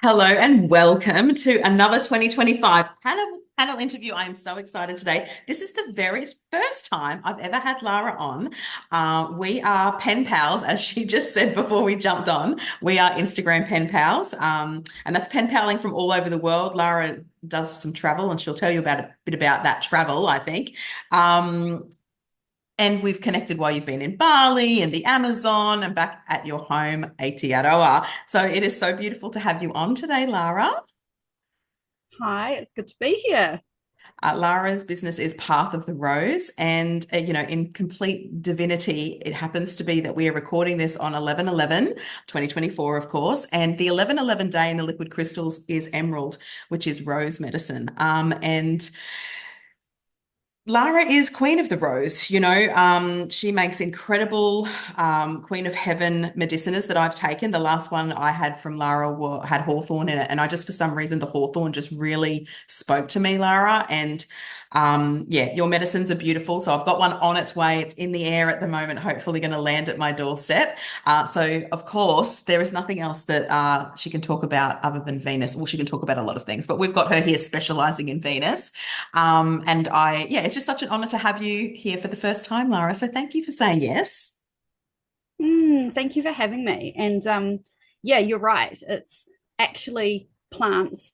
Hello and welcome to another 2025 panel interview. I am so excited today. This is the very first time I've ever had Lara on. We are pen pals, as she just said before we jumped on. We are Instagram pen pals, and that's pen paling from all over the world. Lara does some travel, and she'll tell you about a bit about that travel, I think. And we've connected while you've been in Bali and the Amazon and back at your home, Aotearoa. So it is so beautiful to have you on today, Lara. Hi, it's good to be here. Lara's business is Path of the Rose. And, in complete divinity, it happens to be that we are recording this on 11/11, 2024, of course. And the 11/11 day in the liquid crystals is emerald, which is rose medicine. And Lara is Queen of the Rose, she makes incredible Queen of Heaven medicinas that I've taken. The last one I had from Lara had hawthorn in it. And I just, for some reason, the hawthorn just really spoke to me, Lara. And yeah, your medicines are beautiful. So I've got one on its way. It's in the air at the moment, hopefully going to land at my doorstep. So, of course, there is nothing else that she can talk about other than Venus. Well, she can talk about a lot of things, but we've got her here specializing in Venus. Yeah, it's just such an honor to have you here for the first time, Lara. So thank you for saying yes. Thank you for having me. And yeah, you're right. It's actually plants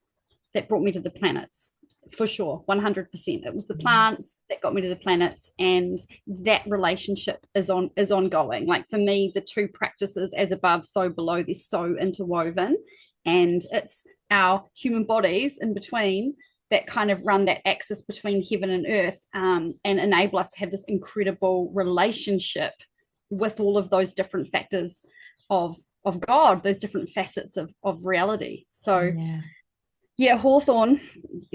that brought me to the planets, for sure, 100%. It was the plants that got me to the planets, and that relationship is ongoing. Like for me, the two practices, as above, so below, they're so interwoven, and it's our human bodies in between that kind of run that axis between heaven and earth, and enable us to have this incredible relationship with all of those different factors of God, those different facets of reality. So Yeah. yeah, Hawthorne,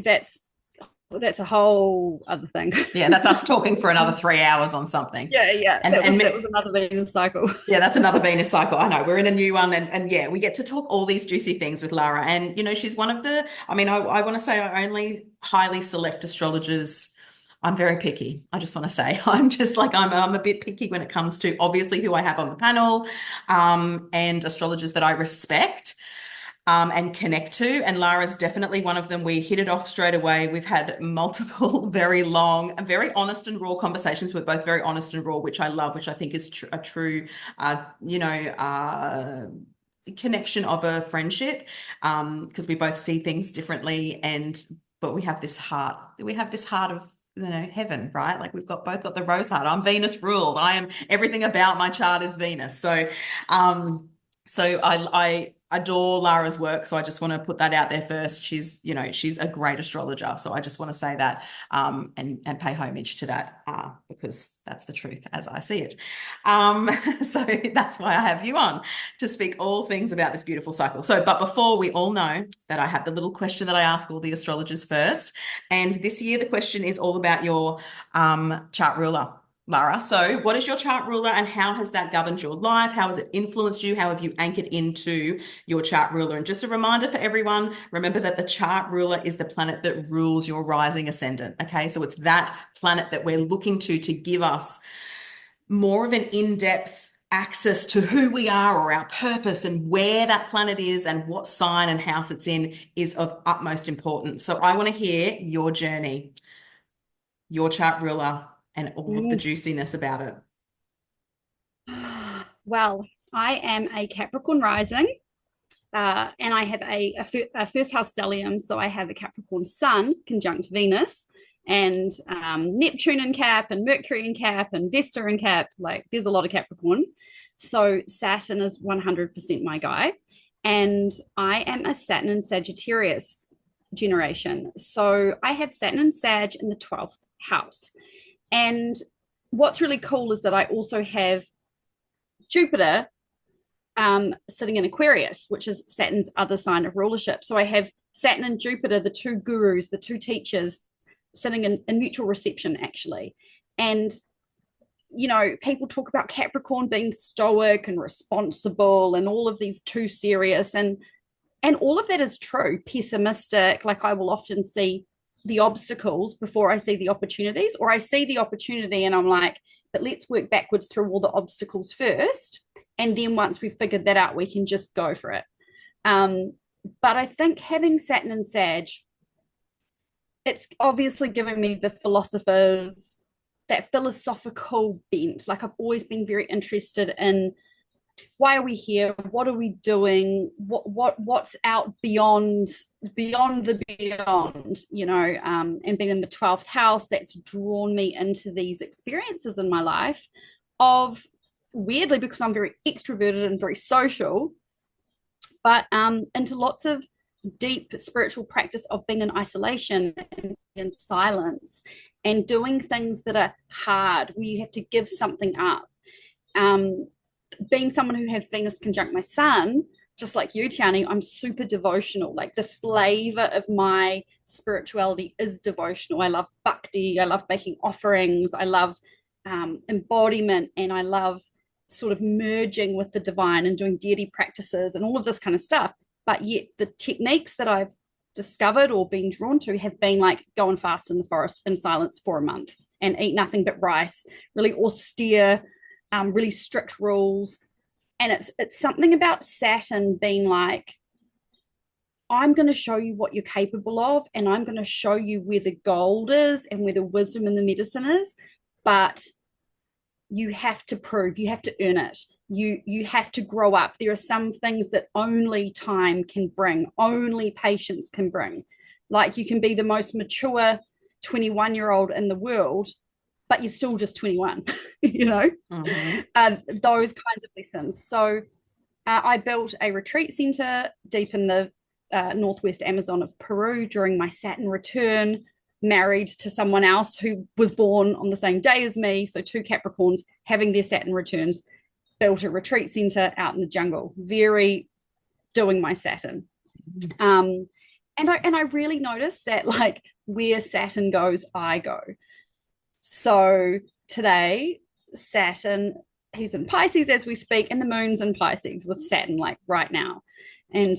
that's that's a whole other thing. Yeah, that's us talking for another 3 hours on something. Yeah, And that was and that was another Venus cycle. yeah, that's another Venus cycle. I know we're in a new one, and yeah, we get to talk all these juicy things with Lara. And she's one of the. I mean, I want to say I only highly select astrologers. I'm very picky. I just want to say I'm a bit picky when it comes to obviously who I have on the panel, and astrologers that I respect and connect to. And Lara's definitely one of them. We hit it off straight away. We've had multiple very long, very honest and raw conversations. We're both very honest and raw, which I love, which I think is a true, uh, you know, uh, connection of a friendship, because we both see things differently, and but we have this heart. We have this heart of heaven, right? Like we've both got the rose heart. I'm Venus ruled. I am everything about my chart is Venus. So I adore Lara's work. So I just want to put that out there first. She's a great astrologer. So I just want to say that, and pay homage to that, because that's the truth as I see it. So that's why I have you on to speak all things about this beautiful cycle. So, but before we all know that I have the little question that I ask all the astrologers first. And this year the question is all about your chart ruler. Lara, so what is your chart ruler and how has that governed your life? How has it influenced you? How have you anchored into your chart ruler? And just a reminder for everyone, remember that the chart ruler is the planet that rules your rising ascendant. Okay, so it's that planet that we're looking to give us more of an in-depth access to who we are or our purpose, and where that planet is and what sign and house it's in is of utmost importance. So I want to hear your journey, your chart ruler, and all of the Mm. juiciness about it. Well, I am a Capricorn rising, and I have a first house stellium. So I have a Capricorn sun conjunct Venus, and Neptune in Cap, and Mercury in Cap, and Vesta in Cap. Like there's a lot of Capricorn. So Saturn is 100% my guy. And I am a Saturn and Sagittarius generation. So I have Saturn and Sag in the 12th house. And what's really cool is that I also have Jupiter sitting in Aquarius, which is Saturn's other sign of rulership. So I have Saturn and Jupiter, the two gurus, the two teachers, sitting in mutual reception, actually. And, people talk about Capricorn being stoic and responsible and all of these too serious. And all of that is true, pessimistic. Like I will often see the obstacles before I see the opportunities, or I see the opportunity and I'm like, but let's work backwards through all the obstacles first. And then once we've figured that out, we can just go for it. Um, But I think having Saturn in Sag, it's obviously given me the philosophers, that philosophical bent. Like I've always been very interested in why are we here? What are we doing? What's out beyond the beyond, and being in the 12th house, that's drawn me into these experiences in my life of, weirdly, because I'm very extroverted and very social, but into lots of deep spiritual practice of being in isolation and in silence and doing things that are hard, where you have to give something up. Being someone who has Venus conjunct my sun, just like you, Tiani, I'm super devotional. Like the flavor of my spirituality is devotional. I love bhakti. I love making offerings. I love embodiment, and I love sort of merging with the divine and doing deity practices and all of this kind of stuff. But yet the techniques that I've discovered or been drawn to have been like go and fast in the forest in silence for a month and eat nothing but rice, really austere, really strict rules. And it's something about Saturn being like, I'm going to show you what you're capable of, and I'm going to show you where the gold is and where the wisdom and the medicine is. But you have to prove, you have to earn it. You have to grow up. There are some things that only time can bring, only patience can bring. Like you can be the most mature 21-year-old in the world, but you're still just 21, those kinds of lessons. So I built a retreat center deep in the northwest Amazon of Peru during my Saturn return, married to someone else who was born on the same day as me. So two Capricorns having their Saturn returns, built a retreat center out in the jungle, very doing my Saturn. And I really noticed that like where Saturn goes, I go. So today, Saturn, he's in Pisces as we speak, and the moon's in Pisces with Saturn like right now. And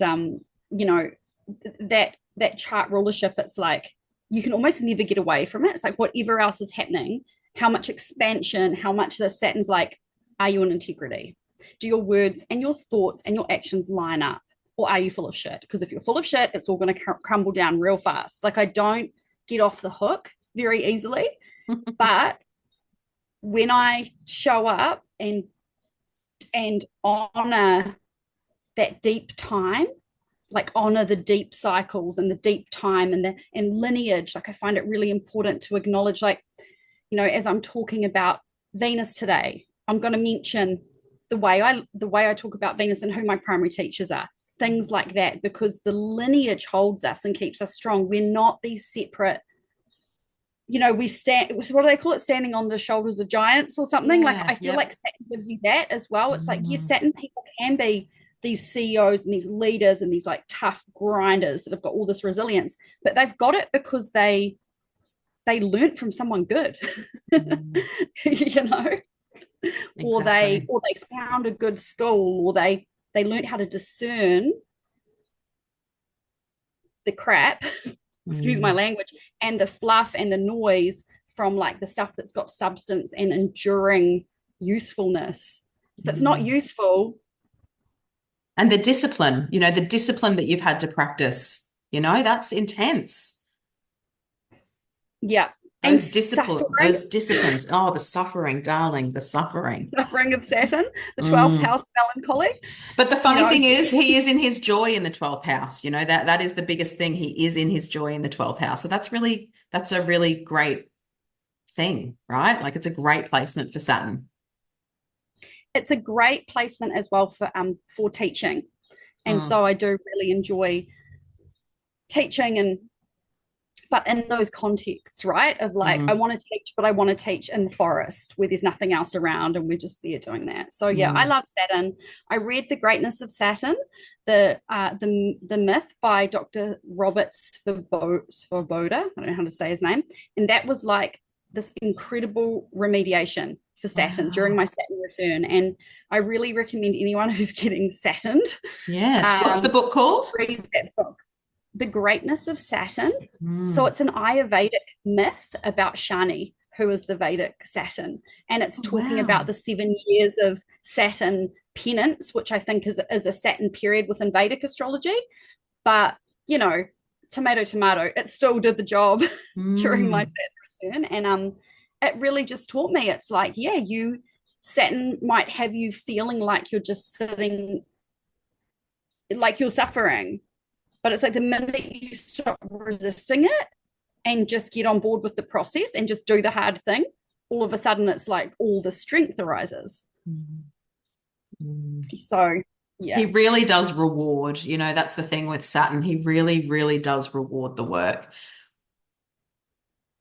that chart rulership, it's like you can almost never get away from it. It's like whatever else is happening, how much expansion, how much the Saturn's like, are you in integrity? Do your words and your thoughts and your actions line up? Or are you full of shit? Because if you're full of shit, it's all going to crumble down real fast. Like I don't get off the hook very easily. But when I show up and honor that deep time, like honor the deep cycles and the deep time and lineage, like I find it really important to acknowledge, like, as I'm talking about Venus today, I'm going to mention the way I talk about Venus and who my primary teachers are, things like that, because the lineage holds us and keeps us strong. We're not these separate, we stand, what do they call it, standing on the shoulders of giants or something. Like I feel like Saturn gives you that as well. It's like, yes, Saturn people can be these CEOs and these leaders and these like tough grinders that have got all this resilience, but they've got it because they learned from someone good. Exactly. or they found a good school, or they learned how to discern the crap, excuse my language, and the fluff and the noise from like the stuff that's got substance and enduring usefulness. If it's not useful. And the discipline, the discipline that you've had to practice, that's intense. Yeah. Those disciplines. Oh, the suffering, darling, the suffering. Suffering of Saturn, the 12th house melancholy. But the funny thing is, he is in his joy in the 12th house. That is the biggest thing. He is in his joy in the 12th house. So that's a really great thing, right? Like it's a great placement for Saturn. It's a great placement as well for teaching. And so I do really enjoy teaching, but in those contexts, right? Of like, I want to teach, but I want to teach in the forest where there's nothing else around and we're just there doing that. So yeah, I love Saturn. I read The Greatness of Saturn, the myth by Dr. Robert Svoboda. I don't know how to say his name. And that was like this incredible remediation for Saturn during my Saturn return. And I really recommend anyone who's getting Saturned. Yes. What's the book called? Read that book. The Greatness of Saturn. So it's an Ayurvedic myth about Shani, who is the Vedic Saturn. And it's talking about the 7 years of Saturn penance, which I think is a Saturn period within Vedic astrology. But, you know, tomato, tomato, it still did the job during my Mm. Saturn return. And it really just taught me it's like, yeah, Saturn might have you feeling like you're just sitting, like you're suffering. But it's like the minute you stop resisting it and just get on board with the process and just do the hard thing, all of a sudden it's like all the strength arises. Mm. Mm. So, He yeah. really does reward, that's the thing with Saturn. He really, really does reward the work.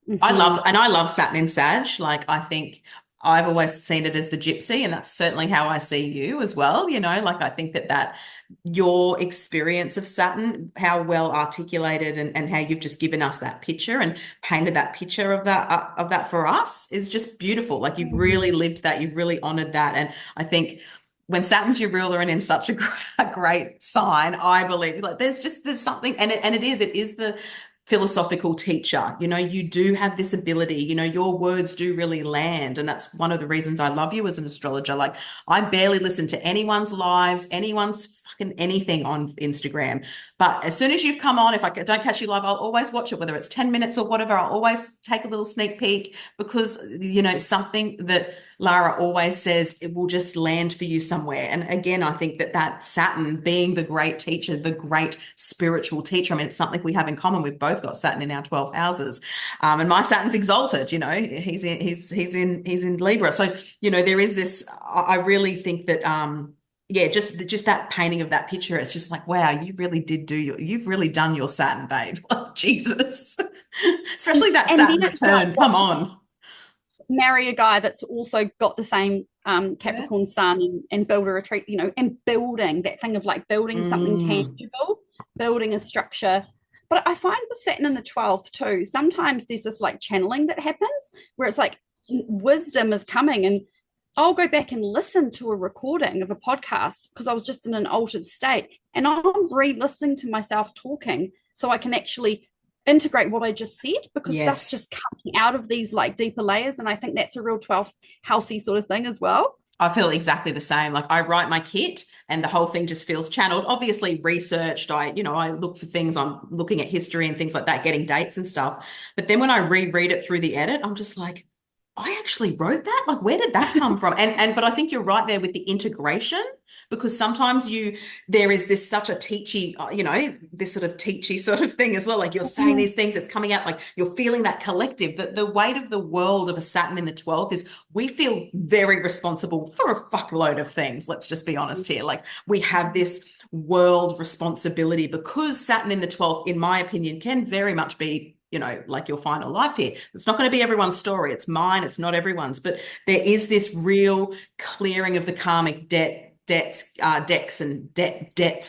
Mm-hmm. I love Saturn in Sag. Like, I think I've always seen it as the gypsy, and that's certainly how I see you as well. Like I think that your experience of Saturn, how well articulated and how you've just given us that picture and painted that picture of that for us is just beautiful. Like you've really lived that, you've really honored that. And I think when Saturn's your ruler and in such a great sign, I believe like there's something, and it is the philosophical teacher. You do have this ability, your words do really land. And that's one of the reasons I love you as an astrologer. Like I barely listen to anyone's lives, anyone's fucking anything on Instagram. But as soon as you've come on, if I don't catch you live, I'll always watch it, whether it's 10 minutes or whatever. I'll always take a little sneak peek because, something that Lara always says, it will just land for you somewhere. And again, I think that Saturn being the great teacher, the great spiritual teacher, I mean, it's something we have in common. We've both got Saturn in our 12 houses. And my Saturn's exalted, he's in Libra. So, there is this, I really think that, yeah, just that painting of that picture, it's just like, wow, you've really done your Saturn, babe. Like, Jesus. And, Especially that and then Saturn it's not return. what Come on. marry a guy that's also got the same Yeah. Capricorn sun and build a retreat, and building that thing of like building something Mm. tangible, building a structure. But I find with Saturn in the 12th too, sometimes there's this like channeling that happens where it's like wisdom is coming, and I'll go back and listen to a recording of a podcast because I was just in an altered state, and I'm re-listening to myself talking so I can actually integrate what I just said because stuff's Yes. just coming out of these like deeper layers. And I think that's a real 12th housey sort of thing as well. I feel exactly the same. Like I write my kit and the whole thing just feels channeled, obviously researched. I look for things. I'm looking at history and things like that, getting dates and stuff. But then when I reread it through the edit, I'm just like, I actually wrote that. Like, where did that come from? But I think you're right there with the integration because sometimes there is this such a teachy, this sort of teachy sort of thing as well. Like you're saying these things, it's coming out like you're feeling that collective, that the weight of the world of a Saturn in the 12th is we feel very responsible for a fuckload of things. Let's just be honest here. Like we have this world responsibility because Saturn in the 12th, in my opinion, can very much be like your final life here. It's not going to be everyone's story. It's mine. It's not everyone's. But there is this real clearing of the karmic debts,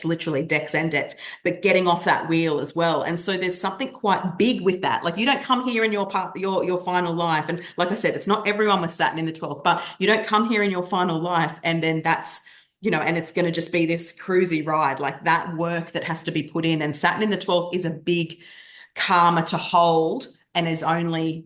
literally decks and debts, but getting off that wheel as well. And so there's something quite big with that. Like you don't come here in your final life. And like I said, it's not everyone with Saturn in the 12th, but you don't come here in your final life and then that's and it's going to just be this cruisy ride, like that work that has to be put in. And Saturn in the 12th is a big karma to hold and is only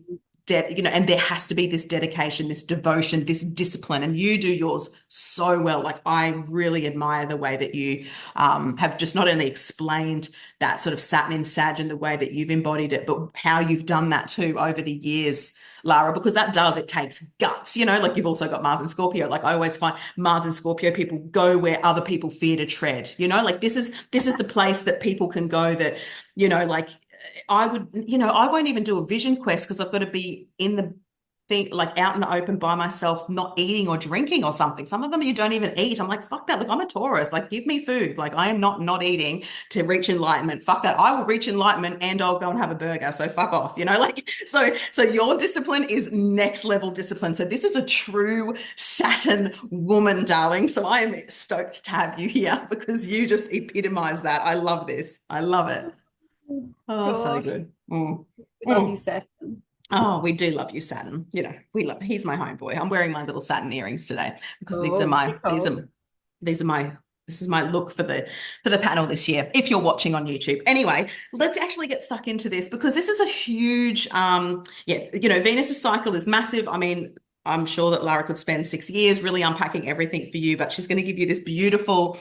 and there has to be this dedication, this devotion, this discipline, and you do yours so well. Like I really admire the way that you have just not only explained that sort of Saturn in Sag and the way that you've embodied it, but how you've done that too over the years, Lara, because it takes guts, like you've also got Mars and Scorpio. Like I always find Mars and Scorpio people go where other people fear to tread, like this is the place that people can go that, like I would, I won't even do a vision quest because I've got to be in the thing, like out in the open by myself, not eating or drinking or something. Some of them you don't even eat. I'm like, fuck that. Look, I'm a Taurus. Like, give me food. Like, I am not eating to reach enlightenment. Fuck that. I will reach enlightenment and I'll go and have a burger. So fuck off, like, so your discipline is next level discipline. So this is a true Saturn woman, darling. So I am stoked to have you here because you just epitomize that. I love this. I love it. Oh, so Gosh, good. Mm. we love you, Mm. Saturn. Oh, we do love you, Saturn. He's my homeboy. I'm wearing my little Saturn earrings today because Oh, very cool. this is my look for the panel this year, if you're watching on YouTube. Anyway, let's actually get stuck into this because this is a huge Venus's cycle is massive. I mean, I'm sure that Lara could spend 6 years really unpacking everything for you, but she's going to give you this beautiful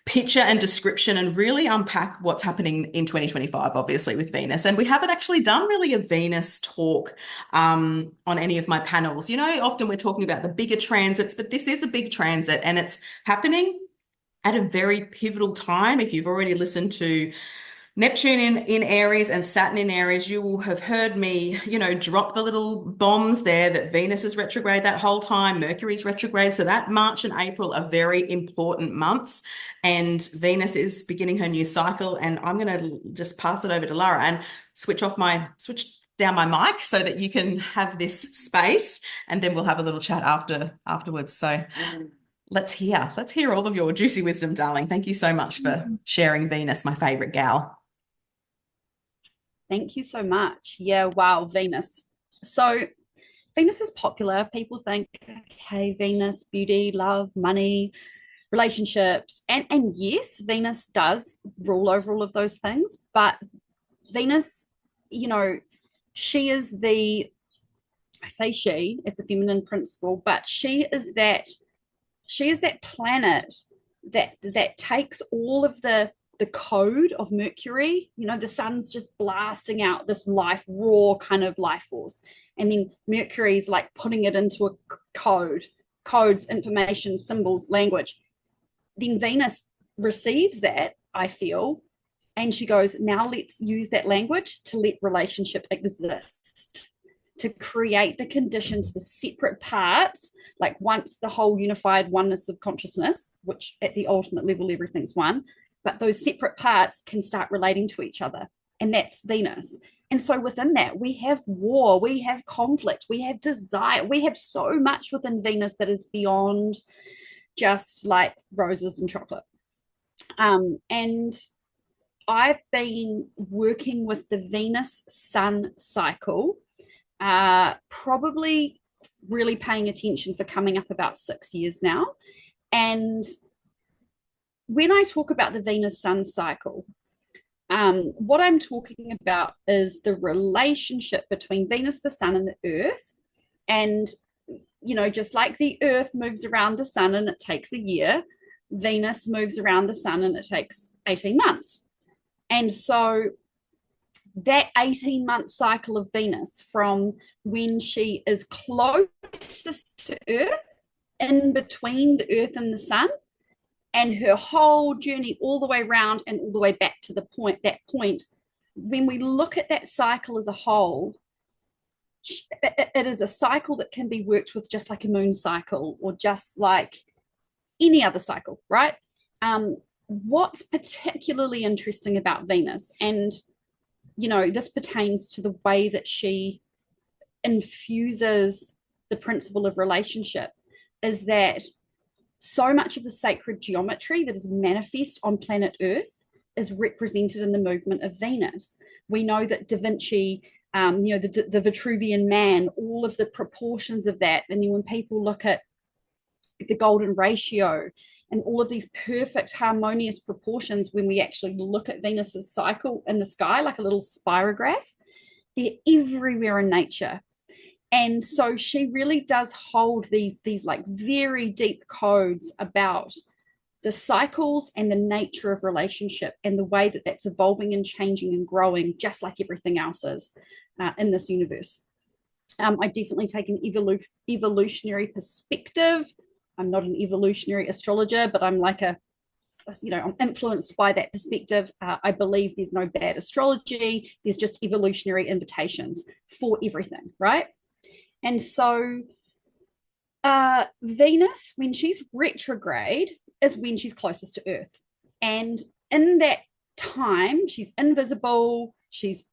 picture and description and really unpack what's happening in 2025, obviously, with Venus. And we haven't actually done really a Venus talk on any of my panels. You know, often we're talking about the bigger transits, but this is a big transit and it's happening at a very pivotal time. If you've already listened to Neptune in Aries and Saturn in Aries, you will have heard me, you know, drop the little bombs there that Venus is retrograde that whole time, Mercury's retrograde. So that March and April are very important months. And Venus is beginning her new cycle. And I'm going to just pass it over to Lara and switch down my mic so that you can have this space. And then we'll have a little chat afterwards. So let's hear all of your juicy wisdom, darling. Thank you so much for sharing Venus, my favorite gal. Thank you so much. Yeah, wow, Venus. So Venus is popular. People think, okay, Venus, beauty, love, money, relationships. And yes, Venus does rule over all of those things. But Venus, you know, she is I say she as the feminine principle, but she is that planet that takes all of the code of Mercury. You know, the sun's just blasting out this raw kind of life force. And then Mercury's like putting it into a codes, information, symbols, language. Then Venus receives that, I feel, and she goes, now let's use that language to let relationship exist, to create the conditions for separate parts, like once the whole unified oneness of consciousness, which at the ultimate level, everything's one, but those separate parts can start relating to each other. And that's Venus. And so within that, we have war, we have conflict, we have desire, we have so much within Venus that is beyond just like roses and chocolate. And I've been working with the Venus Sun cycle, probably really paying attention for coming up about 6 years now. And when I talk about the Venus Sun cycle, what I'm talking about is the relationship between Venus, the Sun, and the Earth. And, you know, just like the Earth moves around the Sun and it takes a year, Venus moves around the Sun and it takes 18 months. And so that 18-month cycle of Venus, from when she is closest to Earth, in between the Earth and the Sun, and her whole journey all the way around and all the way back to that point, when we look at that cycle as a whole, it is a cycle that can be worked with just like a moon cycle or just like any other cycle, right? What's particularly interesting about Venus, and you know, this pertains to the way that she infuses the principle of relationship, is that so much of the sacred geometry that is manifest on planet Earth is represented in the movement of Venus. We know that Da Vinci, you know, the Vitruvian Man, all of the proportions of that. And then when people look at the golden ratio and all of these perfect harmonious proportions, when we actually look at Venus's cycle in the sky, like a little spirograph, they're everywhere in nature. And so she really does hold these like very deep codes about the cycles and the nature of relationship and the way that that's evolving and changing and growing, just like everything else is in this universe. I definitely take an evolutionary perspective. I'm not an evolutionary astrologer, but I'm like I'm influenced by that perspective. I believe there's no bad astrology. There's just evolutionary invitations for everything, right? And so Venus, when she's retrograde, is when she's closest to Earth. And in that time, she's invisible. She's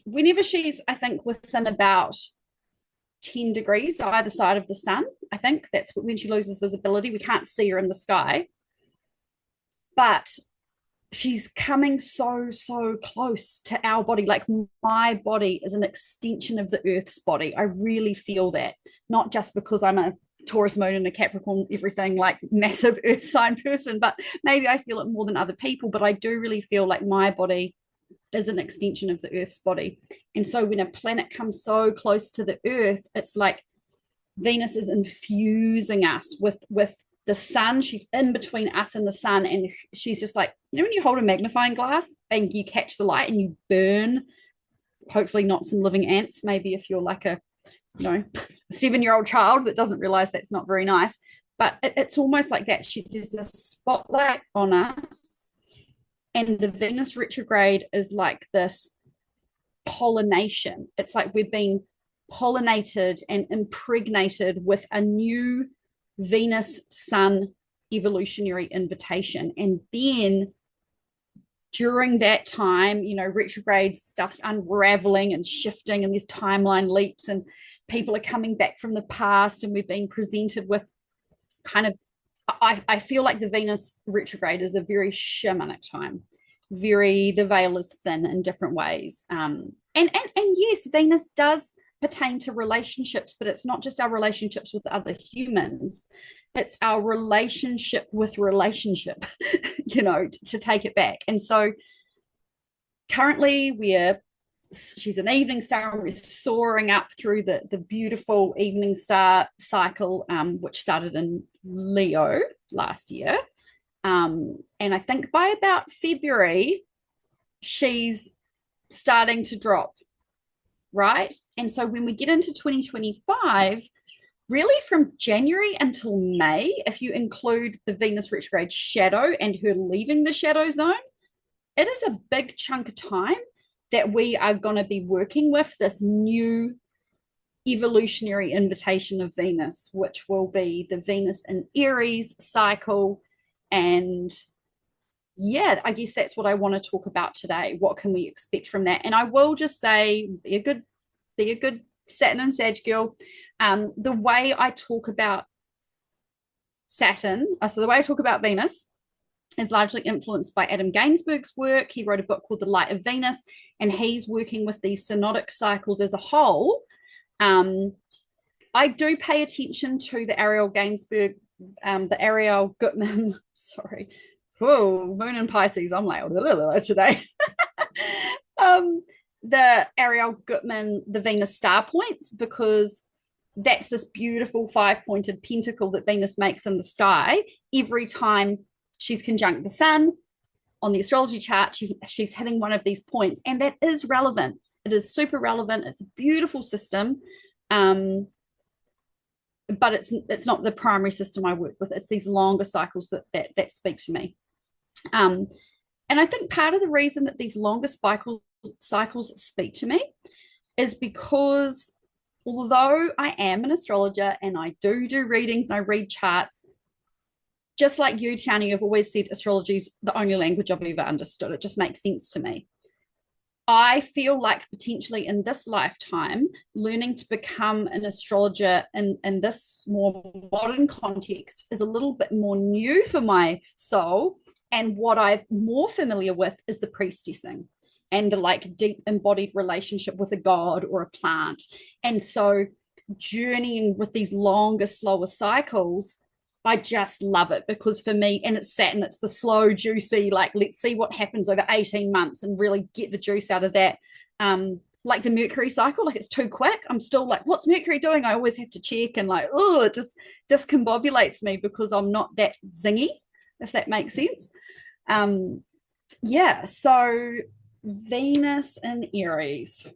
whenever she's, I think, within about 10 degrees either side of the sun, I think that's when she loses visibility. We can't see her in the sky. But she's coming so close to our body. Like my body is an extension of the Earth's body. I really feel that, not just because I'm a Taurus moon and a Capricorn, everything, like massive Earth sign person, but maybe I feel it more than other people. But I do really feel like my body is an extension of the Earth's body. And so when a planet comes so close to the Earth, it's like Venus is infusing us with the sun, she's in between us and the sun, and she's just like, you know, when you hold a magnifying glass and you catch the light and you burn, hopefully not some living ants, maybe if you're like a, you know, 7-year-old child that doesn't realize that's not very nice, but it's almost like that. There's a spotlight on us, and the Venus retrograde is like this pollination. It's like we've been pollinated and impregnated with a new Venus Sun evolutionary invitation. And then during that time, you know, retrograde stuff's unraveling and shifting, and there's timeline leaps, and people are coming back from the past, and we're being presented with kind of, I feel like the Venus retrograde is a very shamanic time. The veil is thin in different ways. And yes, Venus does pertain to relationships, but it's not just our relationships with other humans. It's our relationship with relationship, you know, to take it back. And so currently she's an evening star, and we're soaring up through the beautiful evening star cycle, which started in Leo last year. And I think by about February, she's starting to drop, right? And so when we get into 2025, really from January until May, if you include the Venus retrograde shadow and her leaving the shadow zone, it is a big chunk of time that we are going to be working with this new evolutionary invitation of Venus, which will be the Venus in Aries cycle. And yeah, I guess that's what I want to talk about today. What can we expect from that? And I will just say, be a good Saturn and Sag girl. The way I talk about the way I talk about Venus is largely influenced by Adam Gainsbourg's work. He wrote a book called The Light of Venus, and he's working with these synodic cycles as a whole. I do pay attention to the Ariel Gainsbourg, the Ariel Gutman, sorry. Whoa, Moon in Pisces, I'm like today. The Ariel Gutman, the Venus Star Points, because that's this beautiful 5-pointed pentacle that Venus makes in the sky every time she's conjunct the sun on the astrology chart. She's hitting one of these points, and that is relevant. It is super relevant. It's a beautiful system, but it's not the primary system I work with. It's these longer cycles that speak to me. And I think part of the reason that these longer cycles speak to me is because although I am an astrologer and I do readings and I read charts, just like you, Tiani, you've always said astrology is the only language I've ever understood. It just makes sense to me. I feel like potentially in this lifetime, learning to become an astrologer in this more modern context is a little bit more new for my soul. And what I'm more familiar with is the priestessing and the like deep embodied relationship with a god or a plant. And so journeying with these longer, slower cycles, I just love it, because for me, and it's Saturn, it's the slow, juicy, like, let's see what happens over 18 months and really get the juice out of that. Like the Mercury cycle, like it's too quick. I'm still like, what's Mercury doing? I always have to check, and like, oh, it just discombobulates me because I'm not that zingy, if that makes sense. Yeah, so Venus in Aries.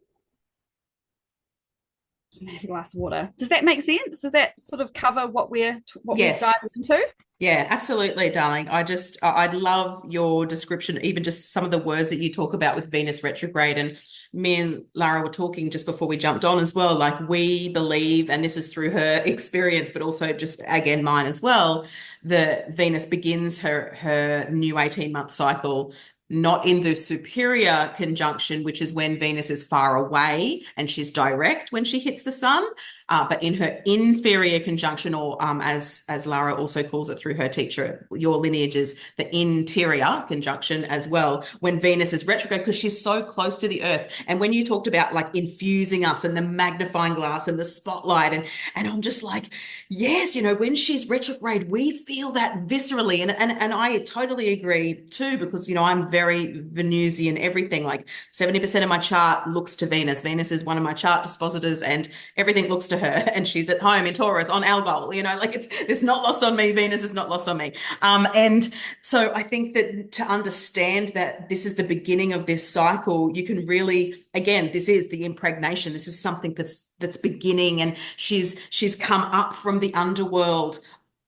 Have a glass of water. Does that make sense? Does that sort of cover what we're Yes. diving into? Yeah, absolutely, darling. I love your description, even just some of the words that you talk about with Venus retrograde. And me and Lara were talking just before we jumped on as well. Like, we believe, and this is through her experience, but also just again mine as well, that Venus begins her new 18-month cycle not in the superior conjunction, which is when Venus is far away and she's direct when she hits the sun, but in her inferior conjunction, or as Lara also calls it through her teacher, your lineage is the interior conjunction as well, when Venus is retrograde, because she's so close to the earth. And when you talked about like infusing us and the magnifying glass and the spotlight, and I'm just like, yes, you know, when she's retrograde, we feel that viscerally. And I totally agree too, because, you know, I'm very Venusian, everything, like 70% of my chart looks to Venus. Venus is one of my chart dispositors, and everything looks to to her, and she's at home in Taurus on Algol. Like it's not lost on me. Venus is not lost on me. And so I think that to understand that this is the beginning of this cycle, you can really, again, this is the impregnation. This is something that's beginning, and she's come up from the underworld,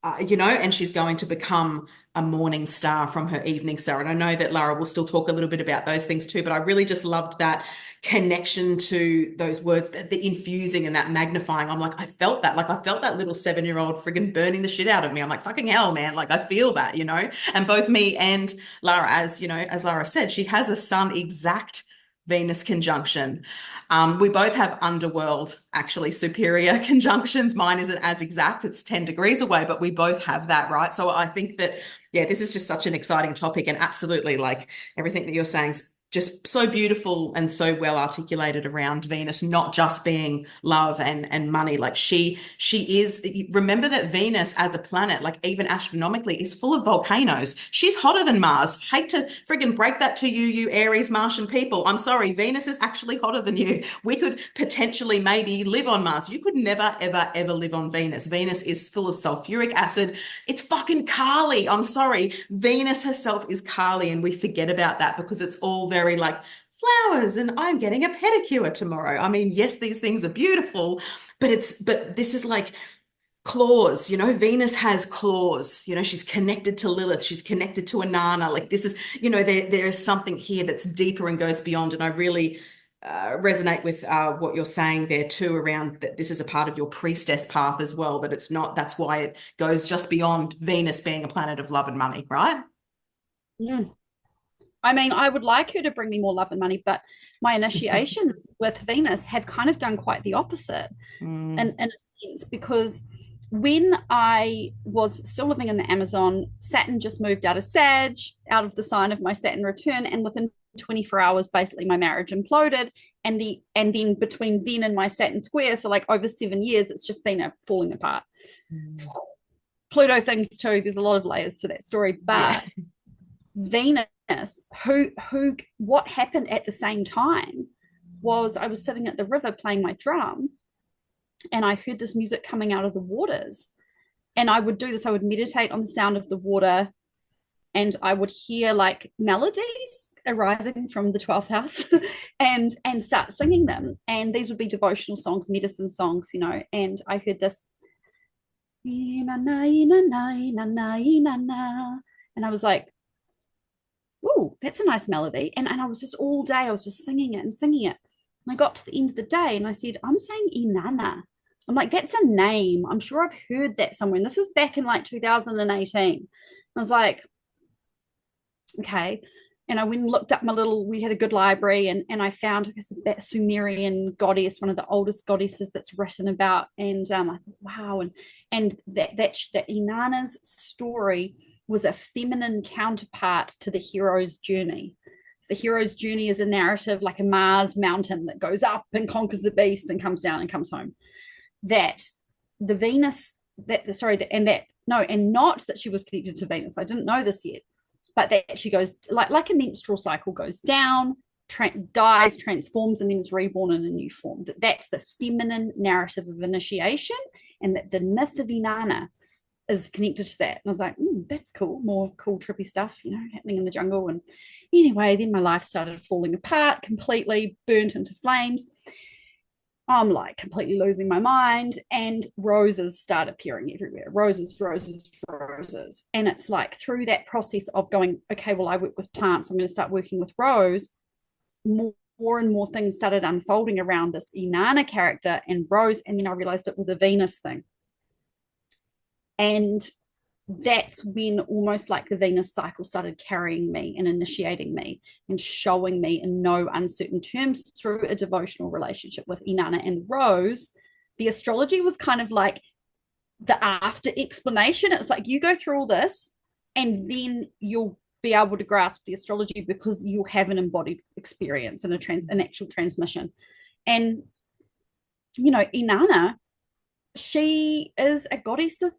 and she's going to become a morning star from her evening star. And I know that Lara will still talk a little bit about those things too, but I really just loved that connection to those words, the infusing and that magnifying. I'm like, I felt that. Like I felt that little 7-year-old friggin' burning the shit out of me. I'm like, fucking hell, man. Like I feel that, And both me and Lara, as Lara said, she has a sun exact Venus conjunction. We both have underworld, actually, superior conjunctions. Mine isn't as exact, it's 10 degrees away, but we both have that, right? So I think that, yeah, this is just such an exciting topic, and absolutely, like everything that you're saying is just so beautiful and so well articulated around Venus, not just being love and money. Like she is, remember that Venus as a planet, like even astronomically, is full of volcanoes. She's hotter than Mars. Hate to friggin' break that to you Aries Martian people. I'm sorry, Venus is actually hotter than you. We could potentially maybe live on Mars. You could never, ever, ever live on Venus. Venus is full of sulfuric acid. It's fucking Kali. I'm sorry. Venus herself is Kali, and we forget about that because it's all very like flowers and I'm getting a pedicure tomorrow. I mean, yes, these things are beautiful, but this is like claws, Venus has claws, she's connected to Lilith, she's connected to Inanna. Like this is, there is something here that's deeper and goes beyond. And I really resonate with what you're saying there too, around that this is a part of your priestess path as well, but it's not, that's why it goes just beyond Venus being a planet of love and money, right? Mm. I mean, I would like her to bring me more love and money, but my initiations with Venus have kind of done quite the opposite in a sense, because when I was still living in the Amazon, Saturn just moved out of Sag, out of the sign of my Saturn return, and within 24 hours, basically my marriage imploded. And then between then and my Saturn square, so like over 7 years, it's just been falling apart. Pluto things too. There's a lot of layers to that story, but yeah. Venus, what happened at the same time was I was sitting at the river playing my drum, and I heard this music coming out of the waters. And I would do this, I would meditate on the sound of the water, and I would hear like melodies arising from the 12th house and start singing them. And these would be devotional songs, medicine songs, and I heard this, and I was like, oh, that's a nice melody. And I was just all day, I was just singing it and singing it. And I got to the end of the day and I said, I'm saying Inanna. I'm like, that's a name. I'm sure I've heard that somewhere. And this is back in like 2018. I was like, okay. And I went and looked up we had a good library, and I found that Sumerian goddess, one of the oldest goddesses that's written about. And I thought, wow. And that Inanna's story was a feminine counterpart to the hero's journey. The hero's journey is a narrative like a Mars mountain that goes up and conquers the beast and comes down and comes home. That the Venus, and not that she was connected to Venus. I didn't know this yet, but that she goes like a menstrual cycle, goes down, dies, transforms, and then is reborn in a new form. That's the feminine narrative of initiation, and that the myth of Inanna is connected to that. And I was like, that's cool, more cool trippy stuff, happening in the jungle. And anyway, then my life started falling apart, completely burnt into flames. I'm like completely losing my mind, and roses start appearing everywhere. Roses. And it's like through that process of going, okay, well, I work with plants, I'm going to start working with rose, more and more things started unfolding around this Inanna character and rose. And then I realized it was a Venus thing. And that's when almost like the Venus cycle started carrying me and initiating me and showing me in no uncertain terms through a devotional relationship with Inanna and Rose. The astrology was kind of like the after explanation. It was like, you go through all this and then you'll be able to grasp the astrology because you'll have an embodied experience and an actual transmission. And, Inanna, she is a goddess of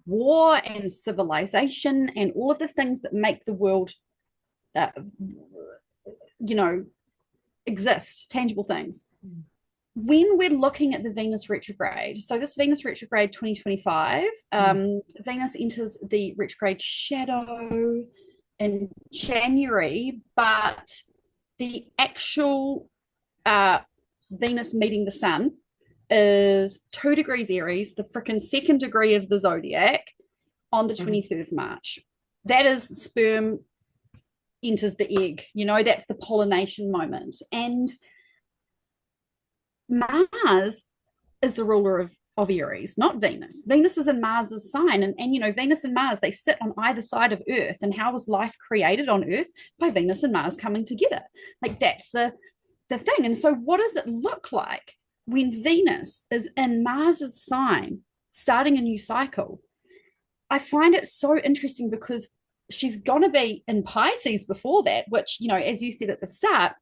war and civilization and all of the things that make the world exist, tangible things. when we're looking at the Venus retrograde, so this Venus retrograde 2025, Venus enters the retrograde shadow in January, but the actual Venus meeting the sun is 2 degrees Aries, the freaking second degree of the zodiac, on the 23rd of March. That is sperm enters the egg, that's the pollination moment. And Mars is the ruler of Aries, not Venus. Venus is in Mars's sign. And Venus and Mars, they sit on either side of Earth. And how was life created on Earth? By Venus and Mars coming together. Like, that's the thing. And so what does it look like when Venus is in Mars's sign, starting a new cycle? I find it so interesting because she's going to be in Pisces before that, which, as you said at the start,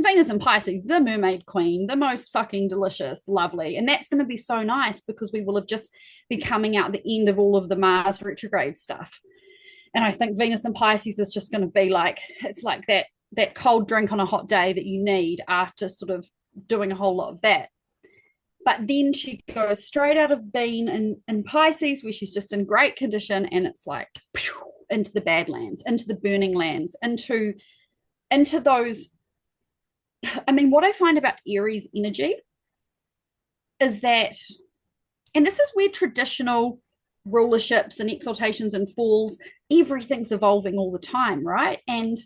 Venus in Pisces, the mermaid queen, the most fucking delicious, lovely. And that's going to be so nice because we will have just be coming out the end of all of the Mars retrograde stuff. And I think Venus in Pisces is just going to be like, it's like that cold drink on a hot day that you need after sort of doing a whole lot of that. But then she goes straight out of being in Pisces, where she's just in great condition, and it's like into the Badlands, into the burning lands, into those. I mean, what I find about Aries energy is that, and this is where traditional rulerships and exaltations and falls, everything's evolving all the time, right? And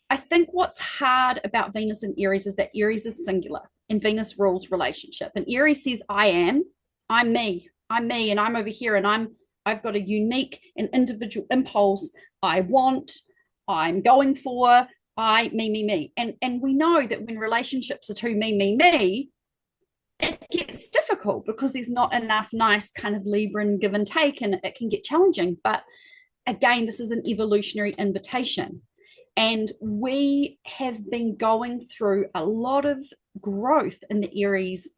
I think what's hard about Venus and Aries is that Aries is singular and Venus rules relationship. And Aries says, I'm me, and I'm over here, and I've got a unique and individual impulse. I'm going for, me. And we know that when relationships are too me, it gets difficult because there's not enough nice kind of Libran give and take, and it can get challenging. But again, this is an evolutionary invitation. And we have been going through a lot of growth in the Aries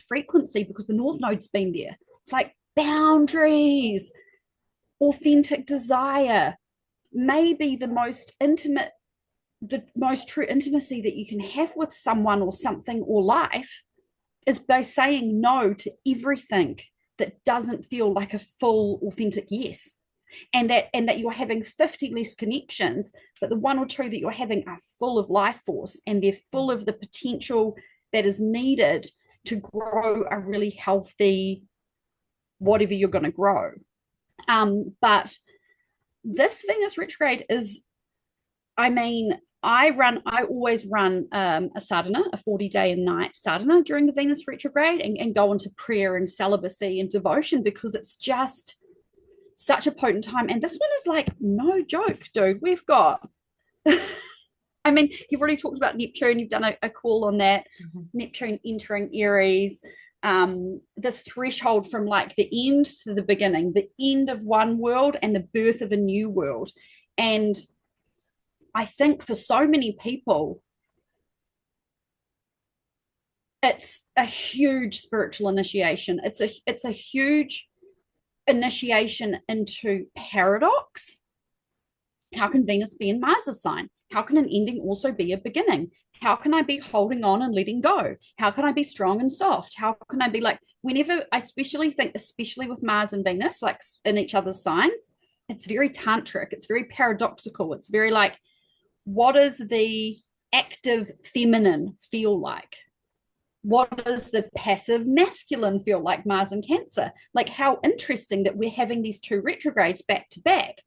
frequency because the North Node's been there. It's like boundaries, authentic desire, maybe the most intimate, the most true intimacy that you can have with someone or something or life is by saying no to everything that doesn't feel like a full authentic yes. And that you're having 50 less connections, but the one or two that you're having are full of life force, and they're full of the potential that is needed to grow a really healthy whatever you're going to grow. But this Venus retrograde is, I mean, I always run a sadhana, a 40-day and night sadhana during the Venus retrograde, and go into prayer and celibacy and devotion because it's just such a potent time. And this one is like no joke, dude. We've got I mean, you've already talked about Neptune, you've done a call on that. Neptune entering Aries, this threshold from like the end to the beginning, the end of one world and the birth of a new world. And I think for so many people, it's a huge spiritual initiation. It's a huge initiation into paradox. How can Venus be in Mars's sign? How can an ending also be a beginning? How can I be holding on and letting go? How can I be strong and soft? How can I be like, whenever I especially with Mars and Venus, like in each other's signs, it's very tantric, it's very paradoxical, it's very like, what does the active feminine feel like? What does the passive masculine feel like, Mars and Cancer? Like, how interesting that we're having these two retrogrades back to back.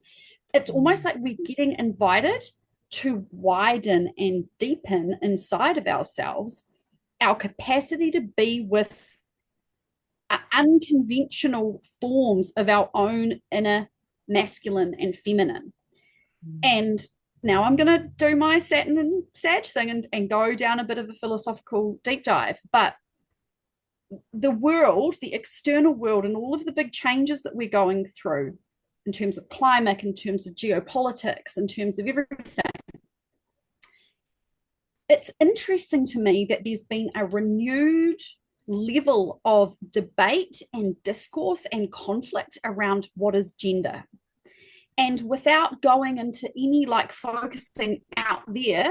It's almost like we're getting invited to widen and deepen inside of ourselves our capacity to be with unconventional forms of our own inner masculine and feminine. And now I'm going to do my Saturn and Sag thing and go down a bit of a philosophical deep dive. But the world, the external world, and all of the big changes that we're going through in terms of climate, in terms of geopolitics, in terms of everything, it's interesting to me that there's been a renewed level of debate and discourse and conflict around what is gender. And without going into any like focusing out there,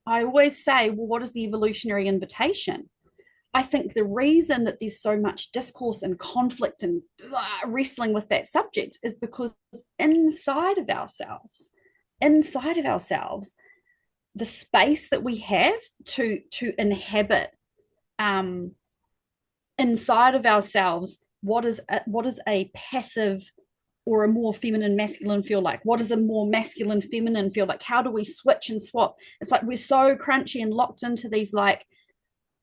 I always say, well, what is the evolutionary invitation? I think the reason that there's so much discourse and conflict and wrestling with that subject is because inside of ourselves, the space that we have to inhabit inside of ourselves, what is a passive or a more feminine masculine feel like? What does a more masculine feminine feel like? How do we switch and swap? It's like we're so crunchy and locked into these like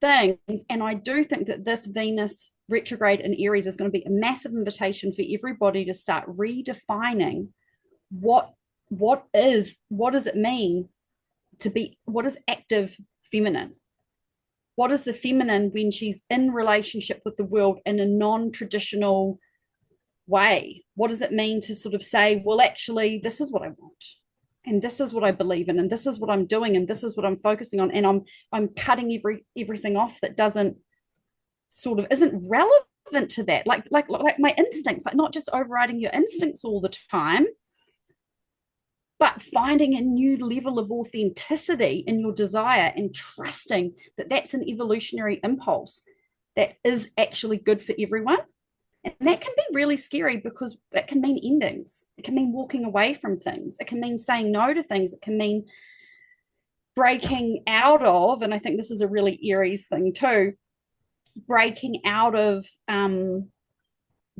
things. And I do think that this Venus retrograde in Aries is going to be a massive invitation for everybody to start redefining what does it mean to be, what is active feminine? What is the feminine when she's in relationship with the world in a non-traditional way? What does it mean to sort of say, well, actually, this is what I want, and this is what I believe in, and this is what I'm doing, and this is what I'm focusing on, and I'm cutting everything off that doesn't sort of isn't relevant to that, like my instincts, like not just overriding your instincts all the time, but finding a new level of authenticity in your desire and trusting that that's an evolutionary impulse that is actually good for everyone. And that can be really scary because it can mean endings. It can mean walking away from things. It can mean saying no to things. It can mean breaking out of, and I think this is a really Aries thing too, breaking out of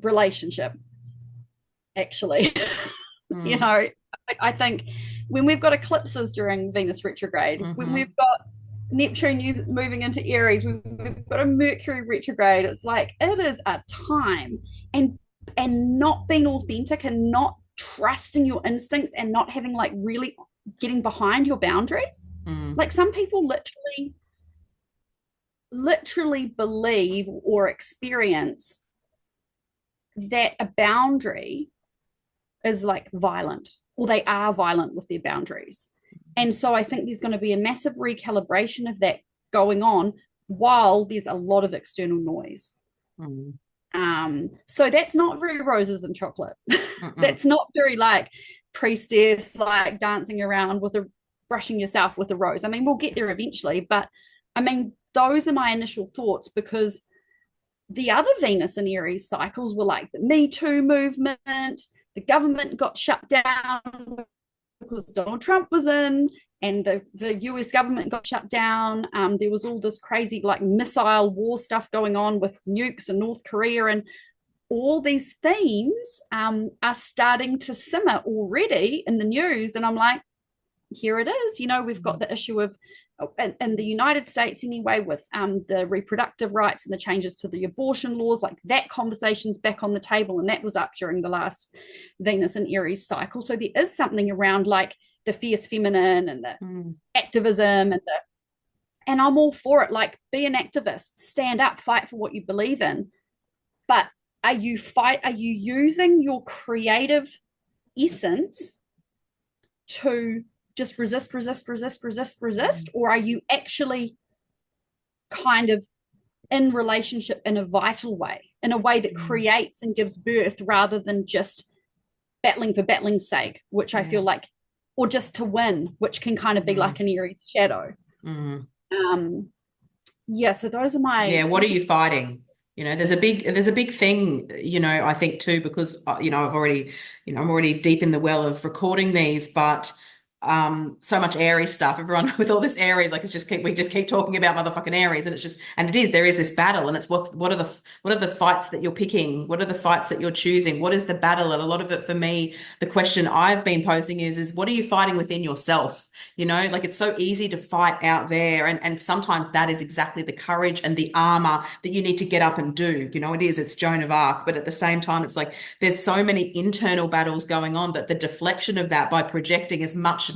relationship, actually. You know, I think when we've got eclipses during Venus retrograde, when we've got Neptune moving into Aries, we've got a Mercury retrograde, it's like it is a time, and not being authentic and not trusting your instincts and not having like really getting behind your boundaries. Like some people literally believe or experience that a boundary is like violent, or they are violent with their boundaries. And so I think there's going to be a massive recalibration of that going on while there's a lot of external noise. So that's not very roses and chocolate. That's not very like priestess, like dancing around with a brushing yourself with a rose. I mean, we'll get there eventually, but I mean, those are my initial thoughts, because the other Venus and Aries cycles were like the Me Too movement, the government got shut down because Donald Trump was in, and the US government got shut down. There was all this crazy like missile war stuff going on with nukes in North Korea, and all these themes are starting to simmer already in the news. And I'm like, here it is. You know, we've got the issue of, in the United States anyway, with the reproductive rights and the changes to the abortion laws, like that conversation's back on the table, and that was up during the last Venus and Aries cycle. So there is something around like the fierce feminine and the activism and I'm all for it. Like, be an activist, stand up, fight for what you believe in. But are you using your creative essence to just resist, or are you actually kind of in relationship in a vital way, in a way that creates and gives birth, rather than just battling for battling's sake, which I feel like, or just to win, which can kind of be like an Aries shadow. So those are my what are you fighting? You know, there's a big thing, you know, I think too, because you know, I'm already deep in the well of recording these, but so much Aries stuff, everyone with all this Aries, like we just keep talking about motherfucking Aries, and there is this battle, and it's what are the fights that you're picking, what are the fights that you're choosing, what is the battle? And a lot of it for me, the question I've been posing is what are you fighting within yourself? You know, like it's so easy to fight out there, and sometimes that is exactly the courage and the armor that you need to get up and do. You know, it's Joan of Arc, but at the same time, it's like there's so many internal battles going on that the deflection of that by projecting is much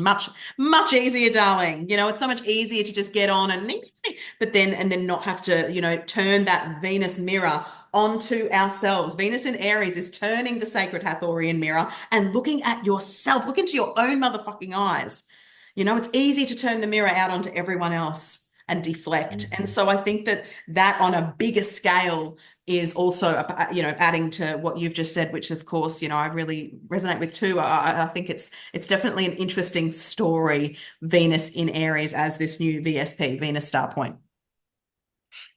easier, darling. You know, it's so much easier to just get on but then not have to, you know, turn that Venus mirror onto ourselves. Venus in Aries is turning the sacred Hathorian mirror and looking at yourself. Look into your own motherfucking eyes. You know, it's easy to turn the mirror out onto everyone else and deflect. And so I think that on a bigger scale is also, adding to what you've just said, which of course, I really resonate with too. I think it's definitely an interesting story, Venus in Aries as this new VSP, Venus Star Point.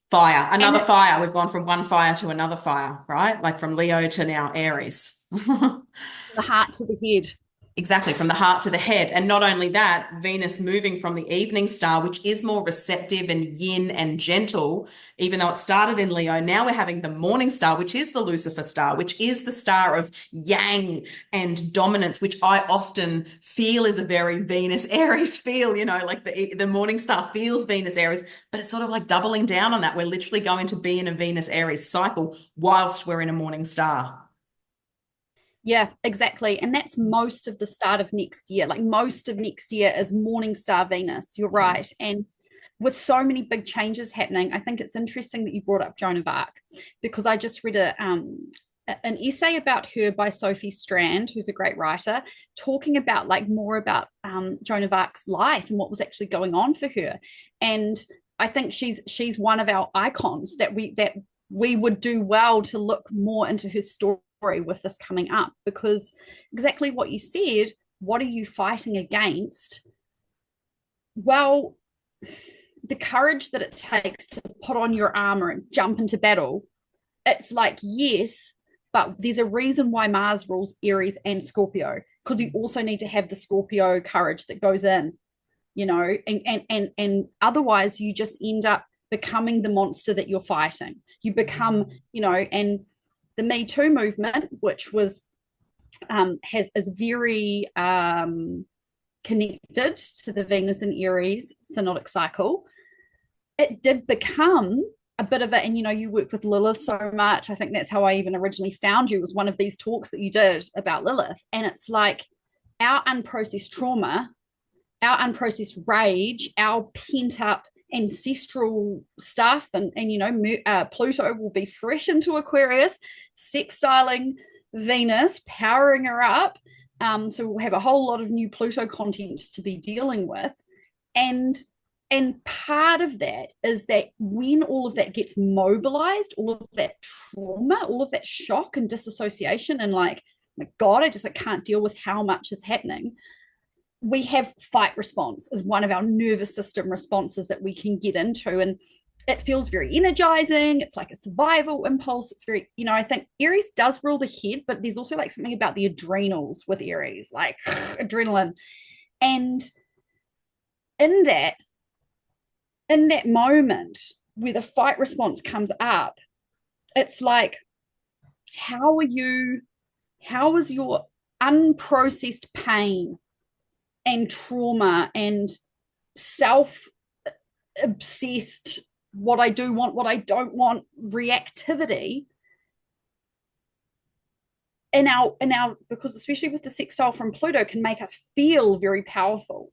Fire, another fire. We've gone from one fire to another fire, right? Like from Leo to now Aries. The heart to the head. Exactly, from the heart to the head. And not only that, Venus moving from the evening star, which is more receptive and yin and gentle, even though it started in Leo, now we're having the morning star, which is the Lucifer star, which is the star of yang and dominance, which I often feel is a very Venus Aries feel, like the morning star feels Venus Aries, but it's sort of like doubling down on that. We're literally going to be in a Venus Aries cycle whilst we're in a morning star. Yeah, exactly. And that's most of the start of next year. Like most of next year is morning star Venus. You're right. And with so many big changes happening, I think it's interesting that you brought up Joan of Arc, because I just read an essay about her by Sophie Strand, who's a great writer, talking about more about Joan of Arc's life and what was actually going on for her. And I think she's one of our icons that we would do well to look more into her story with this coming up, because exactly what you said, what are you fighting against? Well, the courage that it takes to put on your armor and jump into battle, it's like, yes, but there's a reason why Mars rules Aries and Scorpio, because you also need to have the Scorpio courage that goes in, and otherwise you just end up becoming the monster that you're fighting. You become, and the Me Too movement, which was is very connected to the Venus and Aries synodic cycle. It did become a bit of it, and you work with Lilith so much. I think that's how I even originally found you, was one of these talks that you did about Lilith. And it's like our unprocessed trauma, our unprocessed rage, our pent up ancestral stuff, and Pluto will be fresh into Aquarius, sextiling Venus, powering her up. So we'll have a whole lot of new Pluto content to be dealing with, and part of that is that when all of that gets mobilized, all of that trauma, all of that shock and disassociation, and my God, I can't deal with how much is happening. We have fight response as one of our nervous system responses that we can get into. And it feels very energizing. It's like a survival impulse. It's very, I think Aries does rule the head, but there's also something about the adrenals with Aries, like adrenaline. And in that moment where the fight response comes up, it's like, how is your unprocessed pain and trauma and self-obsessed what I do want, what I don't want reactivity in our because especially with the sextile from Pluto can make us feel very powerful.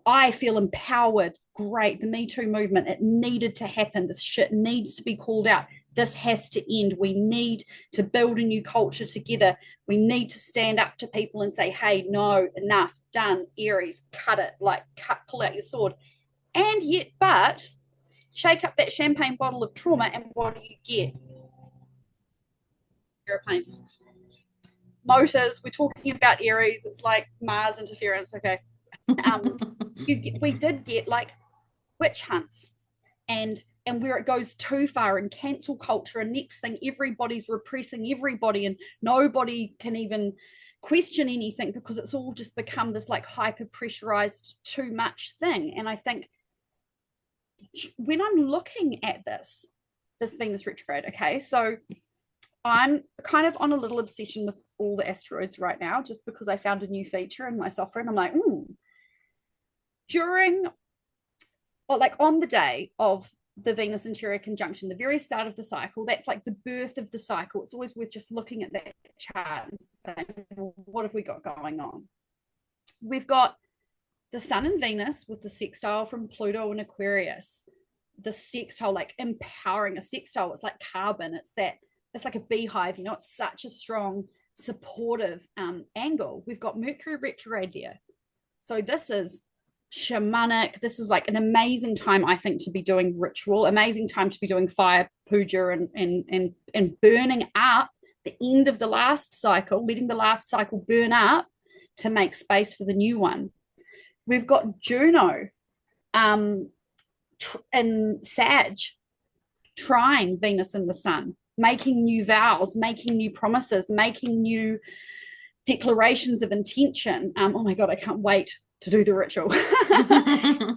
I feel empowered. Great. The Me Too movement, it needed to happen. This shit needs to be called out. This has to end. We need to build a new culture together. We need to stand up to people and say, hey, no, enough, done, Aries, cut it, pull out your sword. And yet, but shake up that champagne bottle of trauma, and what do you get? Airplanes. Motors, we're talking about Aries, it's like Mars interference, okay. We did get witch hunts and where it goes too far and cancel culture, and next thing everybody's repressing everybody and nobody can even question anything because it's all just become this hyper pressurized too much thing. And I think when I'm looking at this Venus retrograde, okay, so I'm kind of on a little obsession with all the asteroids right now, just because I found a new feature in my software and I'm like, during on the day of the Venus interior conjunction, the very start of the cycle, that's the birth of the cycle. It's always worth just looking at that chart and saying, well, what have we got going on? We've got the Sun and Venus with the sextile from Pluto and Aquarius. The sextile, empowering a sextile, it's like carbon. It's like a beehive, it's such a strong, supportive angle. We've got Mercury retrograde there. So this is shamanic. This is like an amazing time, I think, to be doing ritual, amazing time to be doing fire puja and burning up the end of the last cycle, letting the last cycle burn up to make space for the new one. We've got Juno in Sag, trine Venus and the Sun, making new vows, making new promises, making new declarations of intention. Oh my God, I can't wait to do the ritual.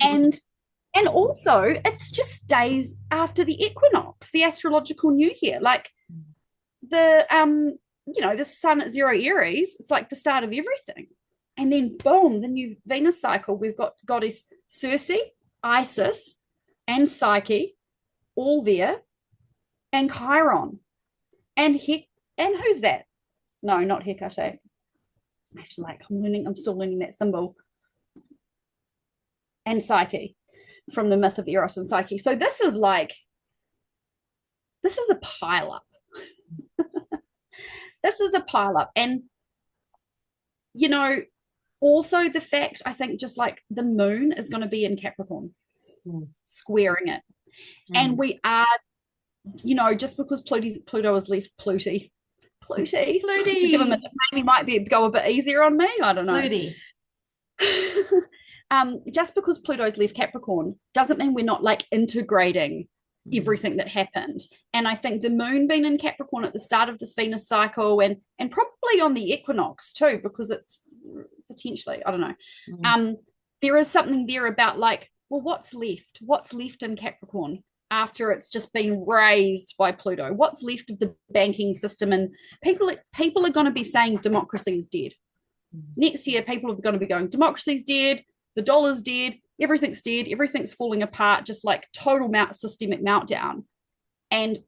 and also it's just days after the equinox, the astrological new year. Like the the sun at 0 Aries, it's like the start of everything. And then boom, the new Venus cycle. We've got goddess Circe, Isis, and Psyche all there, and Chiron, and who's that? No, not Hecate. I have to I'm still learning that symbol. And Psyche, from the myth of Eros and Psyche. So this is a pile up. This is a pile up. And, also the fact, I think, just like the moon is going to be in Capricorn, squaring it. And we are, just because Pluto has left Pluty. Give him a nickname, he might go a bit easier on me. I don't know. Pluty. Just because Pluto's left Capricorn doesn't mean we're not integrating everything that happened. And I think the moon being in Capricorn at the start of this Venus cycle and probably on the equinox too, because it's potentially, I don't know. There is something there about what's left in Capricorn after it's just been raised by Pluto? What's left of the banking system? And people are going to be saying democracy is dead. Next year, people are going to be going, democracy's dead, the dollar's dead, everything's dead, everything's falling apart, just total systemic meltdown. And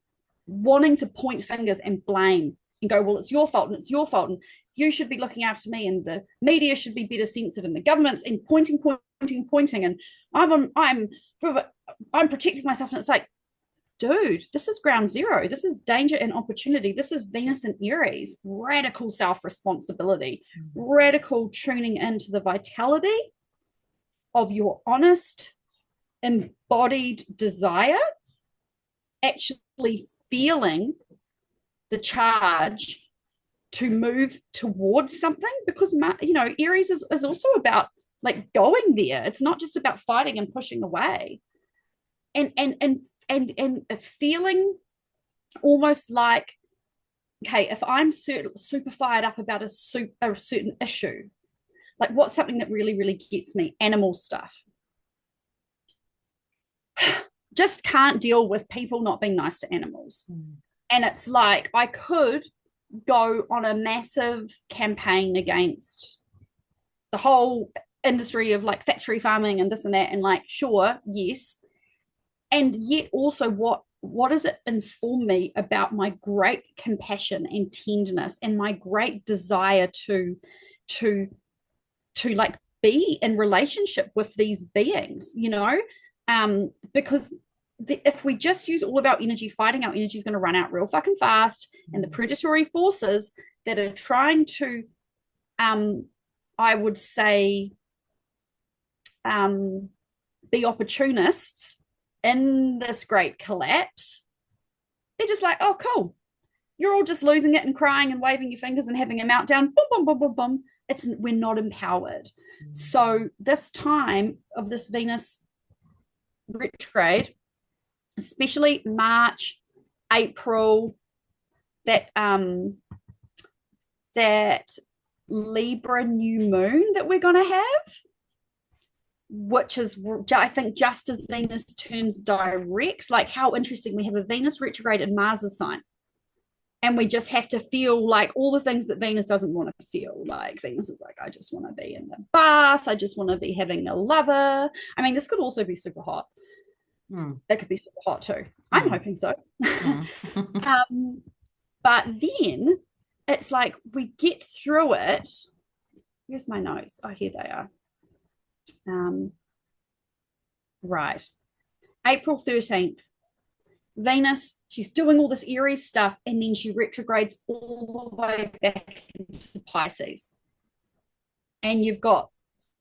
wanting to point fingers and blame and go, well, it's your fault and it's your fault and you should be looking after me and the media should be better censored and the government's and pointing and I'm protecting myself. And it's dude, this is ground zero. This is danger and opportunity. This is Venus and Aries, radical self-responsibility, radical tuning into the vitality of your honest, embodied desire, actually feeling the charge to move towards something, because Aries is also about going there. It's not just about fighting and pushing away, and feeling almost okay, if I'm super fired up about a certain issue, what's something that really, really gets me? Animal stuff. Just can't deal with people not being nice to animals. And it's I could go on a massive campaign against the whole industry of factory farming and this and that, and sure, yes. And yet also what does it inform me about my great compassion and tenderness and my great desire to be in relationship with these beings, because if we just use all of our energy fighting, our energy is going to run out real fucking fast. And the predatory forces that are trying to, I would say, be opportunists in this great collapse, they're just oh, cool. You're all just losing it and crying and waving your fingers and having a meltdown. Boom, boom, boom, boom, boom. We're not empowered. So this time of this Venus retrograde, especially March, April, that Libra new moon that we're going to have, which is, I think, just as Venus turns direct, how interesting, we have a Venus retrograde in Mars's sign. And we just have to feel all the things that Venus doesn't want to feel. Venus is I just want to be in the bath. I just want to be having a lover. I mean, this could also be super hot. It could be super hot too. I'm hoping so. But then it's we get through it. Here's my notes. Oh, here they are. Right. April 13th. Venus, she's doing all this Aries stuff, and then she retrogrades all the way back into Pisces. And you've got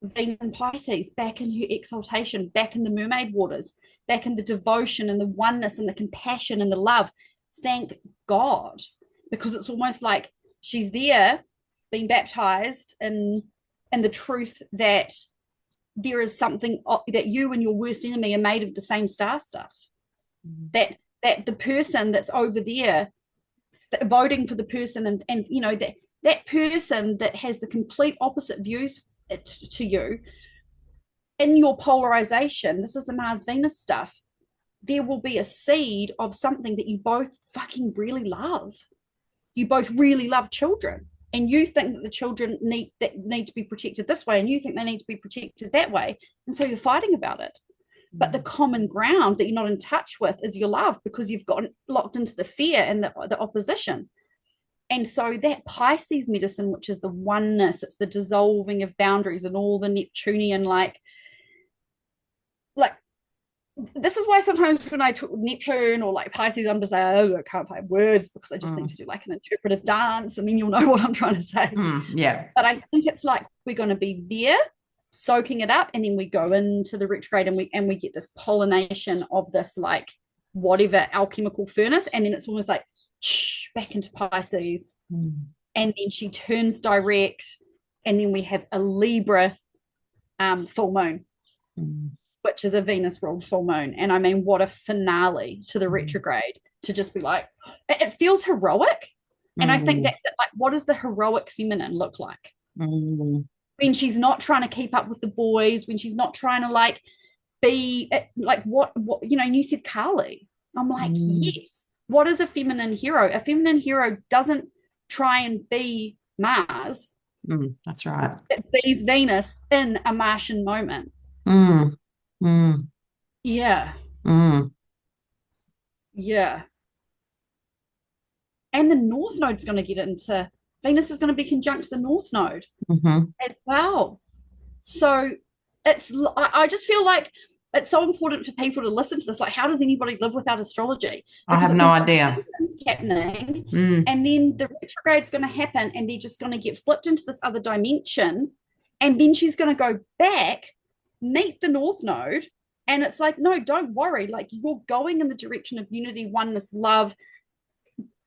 Venus and Pisces, back in her exaltation, back in the mermaid waters, back in the devotion and the oneness and the compassion and the love. Thank God, because it's almost like she's there being baptized in the truth that there is something that you and your worst enemy are made of the same star stuff. That the person that's over there voting for the person and you know that person that has the complete opposite views to you in your polarization, this is the Mars Venus stuff, there will be a seed of something that you both fucking really love. You both really love children, and you think that the children need to be protected this way, and you think they need to be protected that way, and so you're fighting about it. But the common ground that you're not in touch with is your love, because you've gotten locked into the fear and the opposition. And so that Pisces medicine, which is the oneness, it's the dissolving of boundaries and all the Neptunian like this is why sometimes when I talk Neptune or like Pisces, I'm just like, oh, I can't find words because I just need to do like an interpretive dance, and then you'll know what I'm trying to say. Yeah. But I think it's like we're going to be there soaking it up, and then we go into the retrograde and we get this pollination of this like whatever alchemical furnace, and then it's almost like back into Pisces, and then she turns direct, and then we have a Libra full moon, which is a Venus ruled full moon. And I mean, what a finale to the retrograde, to just be like, it feels heroic. And I think that's it. Like, what does the heroic feminine look like? When she's not trying to keep up with the boys, when she's not trying to like be like what you know, and you said Kali. I'm like, yes. What is a feminine hero? A feminine hero doesn't try and be Mars. That's right. It be's Venus in a Martian moment. Yeah. Yeah. And the North Node's going to get into Venus is going to be conjunct the North Node as well. So I just feel like it's so important for people to listen to this. Like, how does anybody live without astrology? Because I have no idea. Happening, and then the retrograde's going to happen, and they're just going to get flipped into this other dimension, and then she's going to go back, meet the North Node, and it's like, no, don't worry. Like, you're going in the direction of unity, oneness, love,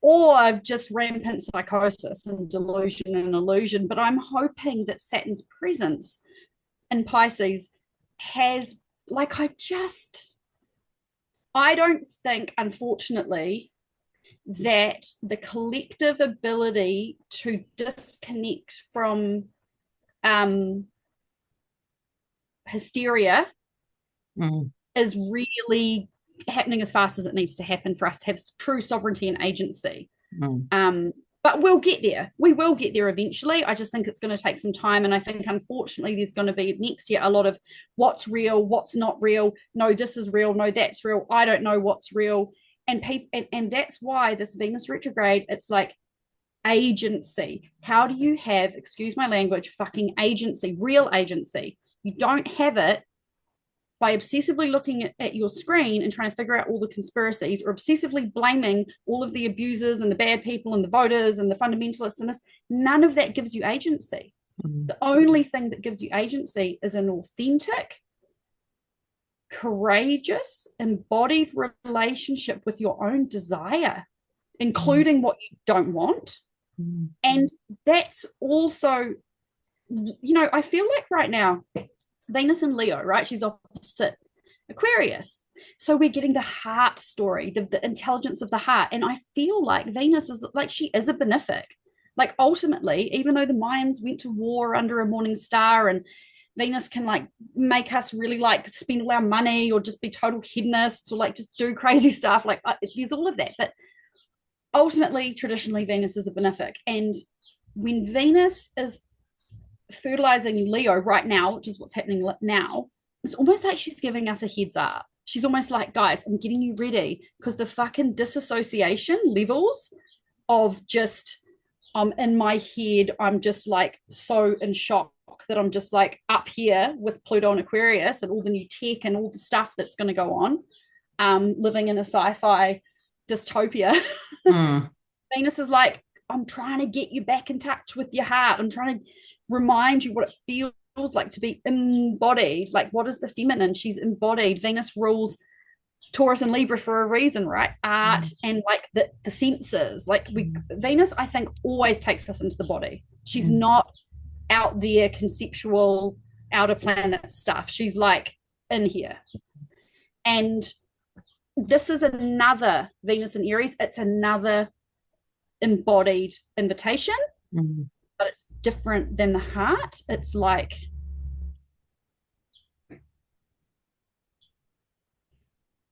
or just rampant psychosis and delusion and illusion. But I'm hoping that Saturn's presence in Pisces has, like, I don't think, unfortunately, that the collective ability to disconnect from hysteria is really happening as fast as it needs to happen for us to have true sovereignty and agency. But we'll get there. We will get there eventually. I just think it's going to take some time. And I think, unfortunately, there's going to be next year a lot of what's real, what's not real. No, this is real. No, that's real. I don't know what's real. And that's why this Venus retrograde, it's like agency. How do you have, excuse my language, fucking agency, real agency? You don't have it by obsessively looking at your screen and trying to figure out all the conspiracies, or obsessively blaming all of the abusers and the bad people and the voters and the fundamentalists and this. None of that gives you agency. The only thing that gives you agency is an authentic, courageous, embodied relationship with your own desire, including what you don't want. And that's also, you know, I feel like right now, Venus in Leo, right? She's opposite Aquarius. So we're getting the heart story, the intelligence of the heart. And I feel like Venus is like, she is a benefic. Like, ultimately, even though the Mayans went to war under a morning star, and Venus can like make us really like spend all our money or just be total hedonists or like just do crazy stuff. Like, there's all of that. But ultimately, traditionally, Venus is a benefic. And when Venus is fertilizing Leo right now, which is what's happening now, it's almost like she's giving us a heads up. She's almost like, guys, I'm getting you ready, because the fucking disassociation levels of just in my head, I'm just like so in shock that I'm just like up here with Pluto and Aquarius and all the new tech and all the stuff that's going to go on, living in a sci-fi dystopia. Venus is like, I'm trying to get you back in touch with your heart. I'm trying to remind you what it feels like to be embodied. Like, what is the feminine? She's embodied. Venus rules Taurus and Libra for a reason, right? Art and like the senses. Like Venus, I think, always takes us into the body. She's not out there conceptual outer planet stuff. She's like in here. And this is another Venus in Aries. It's another embodied invitation, but it's different than the heart. It's like,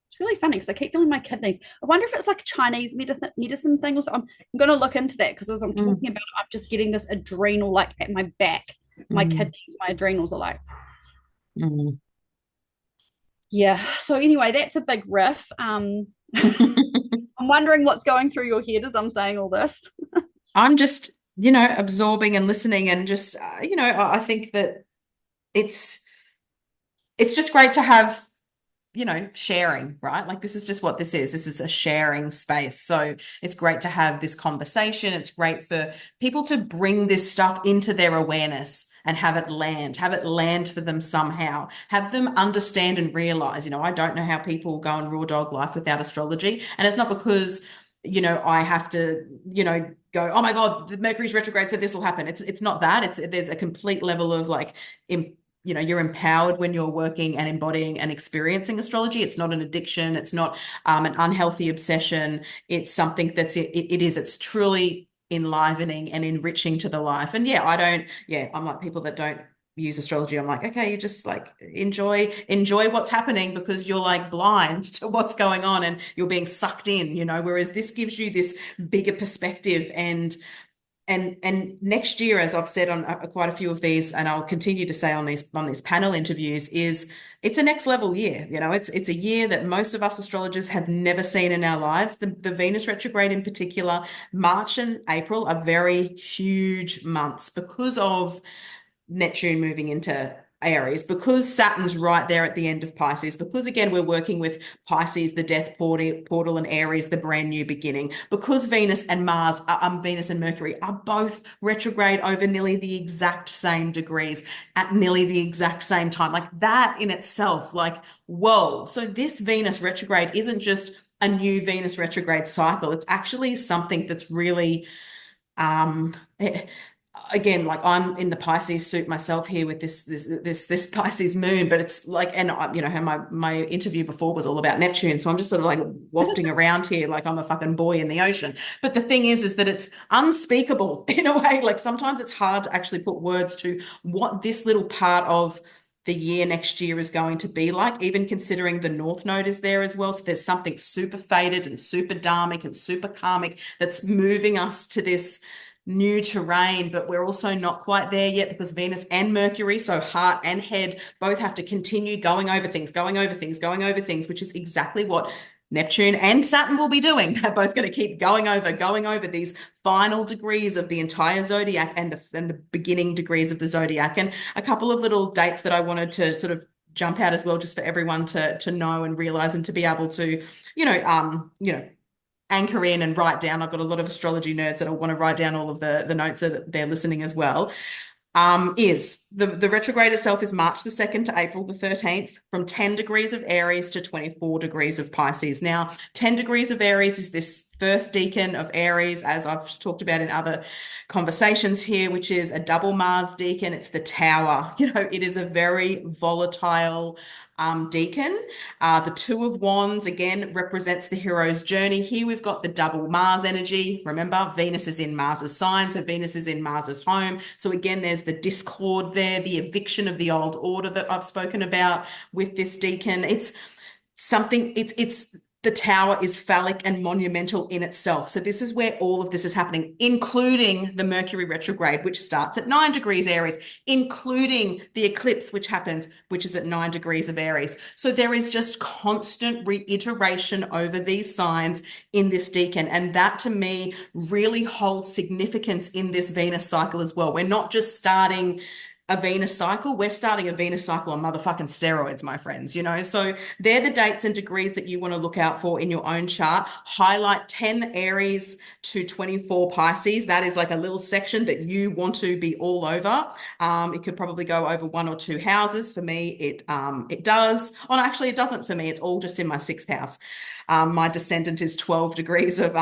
it's really funny because I keep feeling my kidneys. I wonder if it's like a Chinese medicine thing or something. I'm going to look into that because as I'm talking about it, I'm just getting this adrenal like at my back. My kidneys, my adrenals are like, yeah. So anyway, that's a big riff. I'm wondering what's going through your head as I'm saying all this. I'm just, absorbing and listening and just, I think that it's just great to have, sharing, right? Like this is just what this is. This is a sharing space. So it's great to have this conversation. It's great for people to bring this stuff into their awareness and have it land for them somehow, have them understand and realize, I don't know how people go on raw dog life without astrology. And it's not because, I have to, go, oh my God, the Mercury's retrograde, so this will happen. It's not that. There's a complete level of like, you're empowered when you're working and embodying and experiencing astrology. It's not an addiction. It's not an unhealthy obsession. It's something it's truly enlivening and enriching to the life. And I'm like people that don't use astrology. I'm like, okay, you just like enjoy what's happening because you're like blind to what's going on and you're being sucked in, whereas this gives you this bigger perspective and next year, as I've said on quite a few of these, and I'll continue to say on these panel interviews, it's a next level year. It's a year that most of us astrologers have never seen in our lives. The Venus retrograde in particular, March and April are very huge months because of Neptune moving into Aries, because Saturn's right there at the end of Pisces, because again we're working with Pisces, the death portal, and Aries, the brand new beginning, because Venus and Mercury are both retrograde over nearly the exact same degrees at nearly the exact same time. Like that in itself, like, whoa. So this Venus retrograde isn't just a new Venus retrograde cycle. It's actually something that's really again, like I'm in the Pisces suit myself here with this Pisces moon, but it's like, and my interview before was all about Neptune, so I'm just sort of like wafting around here like I'm a fucking boy in the ocean. But the thing is that it's unspeakable in a way. Like sometimes it's hard to actually put words to what this little part of the year next year is going to be like, even considering the North Node is there as well. So there's something super fated and super dharmic and super karmic that's moving us to this new terrain, but we're also not quite there yet because Venus and Mercury, so heart and head, both have to continue going over things, which is exactly what Neptune and Saturn will be doing. They're both going to keep going over these final degrees of the entire zodiac and the beginning degrees of the zodiac. And a couple of little dates that I wanted to sort of jump out as well, just for everyone to know and realize and to be able to, anchor in and write down. I've got a lot of astrology nerds that want to write down all of the notes that they're listening as well. Is the retrograde itself is March the 2nd to April the 13th, from 10 degrees of Aries to 24 degrees of Pisces. Now, 10 degrees of Aries is this first decan of Aries, as I've talked about in other conversations here, which is a double Mars decan. It's the tower. It is a very volatile decan. The Two of Wands, again, represents the hero's journey. Here we've got the double Mars energy. Remember, Venus is in Mars's sign, so Venus is in Mars's home. So again, there's the discord there, the eviction of the old order that I've spoken about with this decan. It's something, it's the tower is phallic and monumental in itself. So this is where all of this is happening, including the Mercury retrograde, which starts at 9 degrees Aries, including the eclipse, which is at 9 degrees of Aries. So there is just constant reiteration over these signs in this decan. And that to me really holds significance in this Venus cycle as well. We're not just starting a Venus cycle. We're starting a Venus cycle on motherfucking steroids, my friends, you know? So they're the dates and degrees that you want to look out for in your own chart. Highlight 10 Aries to 24 Pisces. That is like a little section that you want to be all over. It could probably go over 1 or 2 houses. For me, it does. Oh, no, actually, it doesn't for me. It's all just in my 6th house. My descendant is 12 degrees of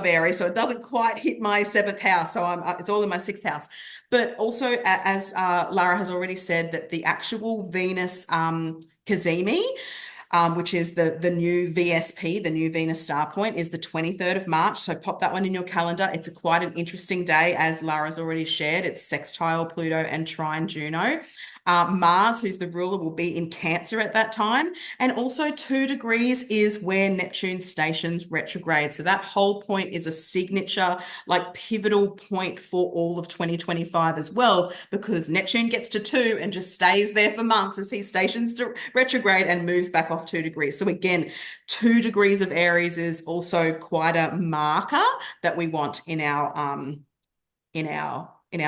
Aries, so it doesn't quite hit my 7th house. So it's all in my 6th house. But also, as Lara has already said, that the actual Venus Cazimi, which is the new VSP, the new Venus Star Point, is the 23rd of March. So pop that one in your calendar. It's quite an interesting day, as Lara's already shared. It's sextile Pluto and trine Juno. Mars, who's the ruler, will be in Cancer at that time. And also 2 degrees is where Neptune stations retrograde. So that whole point is a signature, like pivotal point for all of 2025 as well, because Neptune gets to 2 and just stays there for months as he stations to retrograde and moves back off 2 degrees. So again, 2 degrees of Aries is also quite a marker that we want in our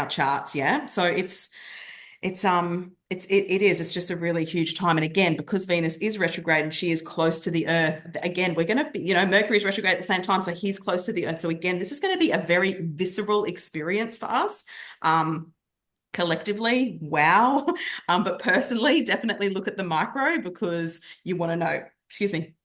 charts. Yeah. So it's just a really huge time. And again, because Venus is retrograde and she is close to the earth, again, we're going to be, Mercury is retrograde at the same time, so he's close to the earth. So again, this is going to be a very visceral experience for us. Collectively, wow. But personally, definitely look at the micro, because you want to know, excuse me,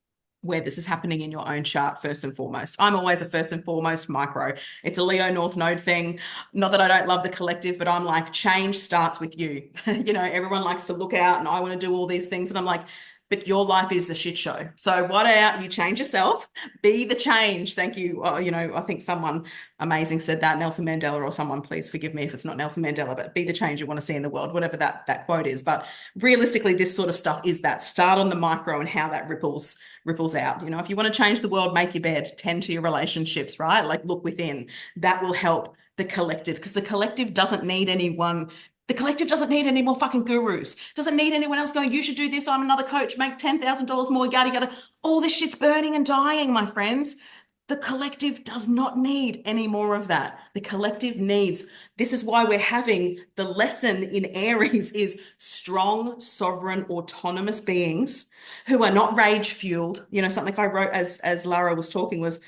where this is happening in your own chart first and foremost. I'm always a first and foremost micro. It's a Leo North Node thing. Not that I don't love the collective, but I'm like, change starts with you. Everyone likes to look out and I want to do all these things. And I'm like, but your life is a shit show. So why don't you change yourself? Be the change. Thank you. I think someone amazing said that, Nelson Mandela or someone, please forgive me if it's not Nelson Mandela, but be the change you want to see in the world, whatever that quote is. But realistically, this sort of stuff is that. Start on the micro and how that ripples out. If you want to change the world, make your bed, tend to your relationships, right? Like, look within. That will help the collective, because the collective doesn't need anyone. The collective doesn't need any more fucking gurus. Doesn't need anyone else going, you should do this, I'm another coach, make $10,000 more, yada, yada. All this shit's burning and dying, my friends. The collective does not need any more of that. The collective needs, this is why we're having the lesson in Aries is strong, sovereign, autonomous beings who are not rage fueled. Something I wrote as Lara was talking was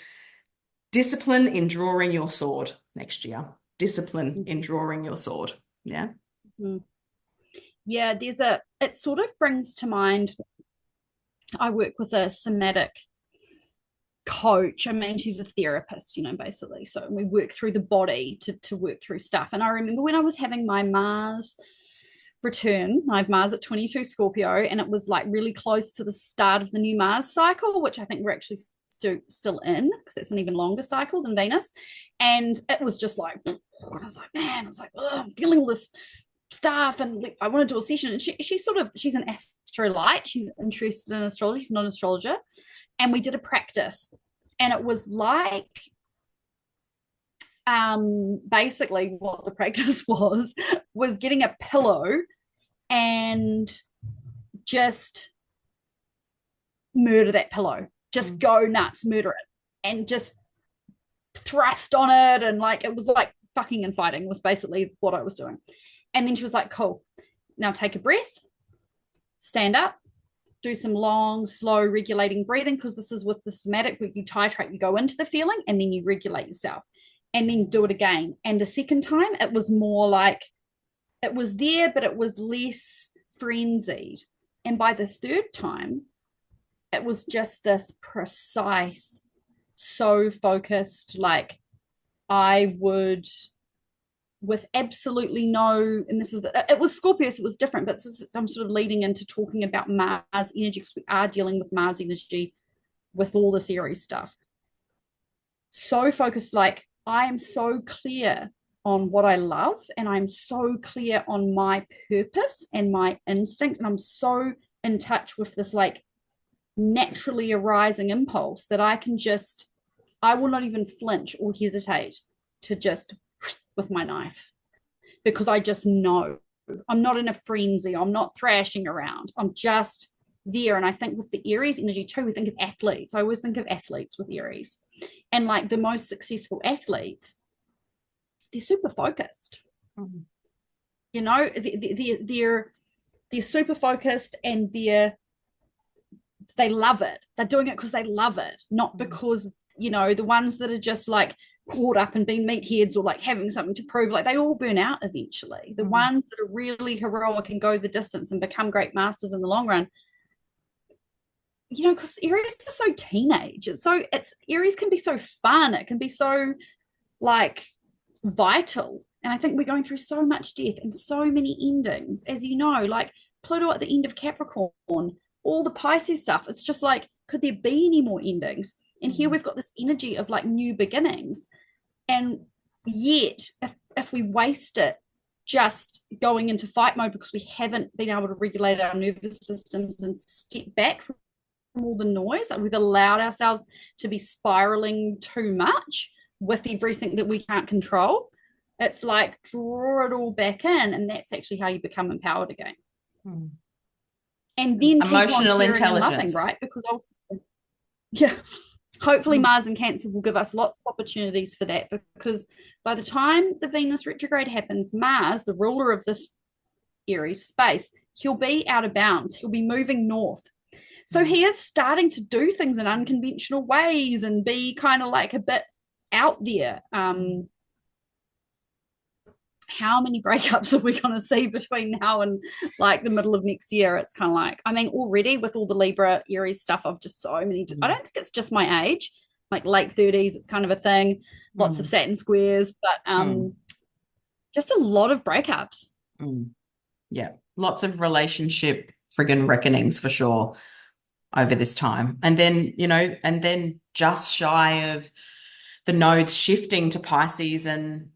discipline in drawing your sword next year. Discipline in drawing your sword. Yeah. Mm-hmm. Yeah, it sort of brings to mind, I work with a somatic coach. I mean, she's a therapist, basically. So we work through the body to work through stuff. And I remember when I was having my Mars return, I have Mars at 22 Scorpio, and it was like really close to the start of the new Mars cycle, which I think we're actually still in, because it's an even longer cycle than Venus. And it was just like, I was like, man, I'm feeling all this stuff, and I want to do a session. And she's an astrolite. She's interested in astrology. She's not an astrologer. And we did a practice, and it was like, basically what the practice was getting a pillow and just murder that pillow, just go nuts, murder it, and just thrust on it. And like, it was like fucking and fighting was basically what I was doing. And then she was like, cool, now take a breath, stand up, do some long, slow regulating breathing, because this is with the somatic, where you titrate, you go into the feeling and then you regulate yourself, and then do it again. And the second time, it was more like, it was there, but it was less frenzied. And by the third time, it was just this precise, so focused, like I would, with absolutely no, and it was Scorpio, so it was different, but I'm sort of leading into talking about Mars energy, because we are dealing with Mars energy with all the Aries stuff. So focused, like I am so clear on what I love, and I'm so clear on my purpose and my instinct, and I'm so in touch with this like naturally arising impulse that I will not even flinch or hesitate to just with my knife, because I just know I'm not in a frenzy. I'm not thrashing around. I'm just there. And I think with the Aries energy too, we think of athletes. I always think of athletes with Aries, and like the most successful athletes, they're super focused. You know, they're super focused, and they love it. They're doing it because they love it, not because, you know, the ones that are just like caught up and being meatheads or like having something to prove, like they all burn out eventually. The ones that are really heroic and go the distance and become great masters in the long run, you know, because Aries is so teenage. It's Aries can be so fun. It can be so like vital. And I think we're going through so much death and so many endings, as you know, like Pluto at the end of Capricorn, all the Pisces stuff. It's just like, could there be any more endings? And here we've got this energy of like new beginnings. And yet, if we waste it just going into fight mode because we haven't been able to regulate our nervous systems and step back from all the noise, like we've allowed ourselves to be spiraling too much with everything that we can't control. It's like draw it all back in, and that's actually how you become empowered again. And then Emotional intelligence, loving, right? Because yeah, hopefully Mars and Cancer will give us lots of opportunities for that, because by the time the Venus retrograde happens, Mars, the ruler of this Aries space, he'll be out of bounds. He'll be moving north. So he is starting to do things in unconventional ways and be kind of like a bit out there. How many breakups are we going to see between now and like the middle of next year? It's kind of like, I mean, already with all the Libra Aries stuff, I've just so many, I don't think it's just my age, like late 30s, it's kind of a thing, lots of Saturn squares, but just a lot of breakups. Yeah, lots of relationship friggin' reckonings for sure over this time. And then, you know, and then just shy of the nodes shifting to Pisces and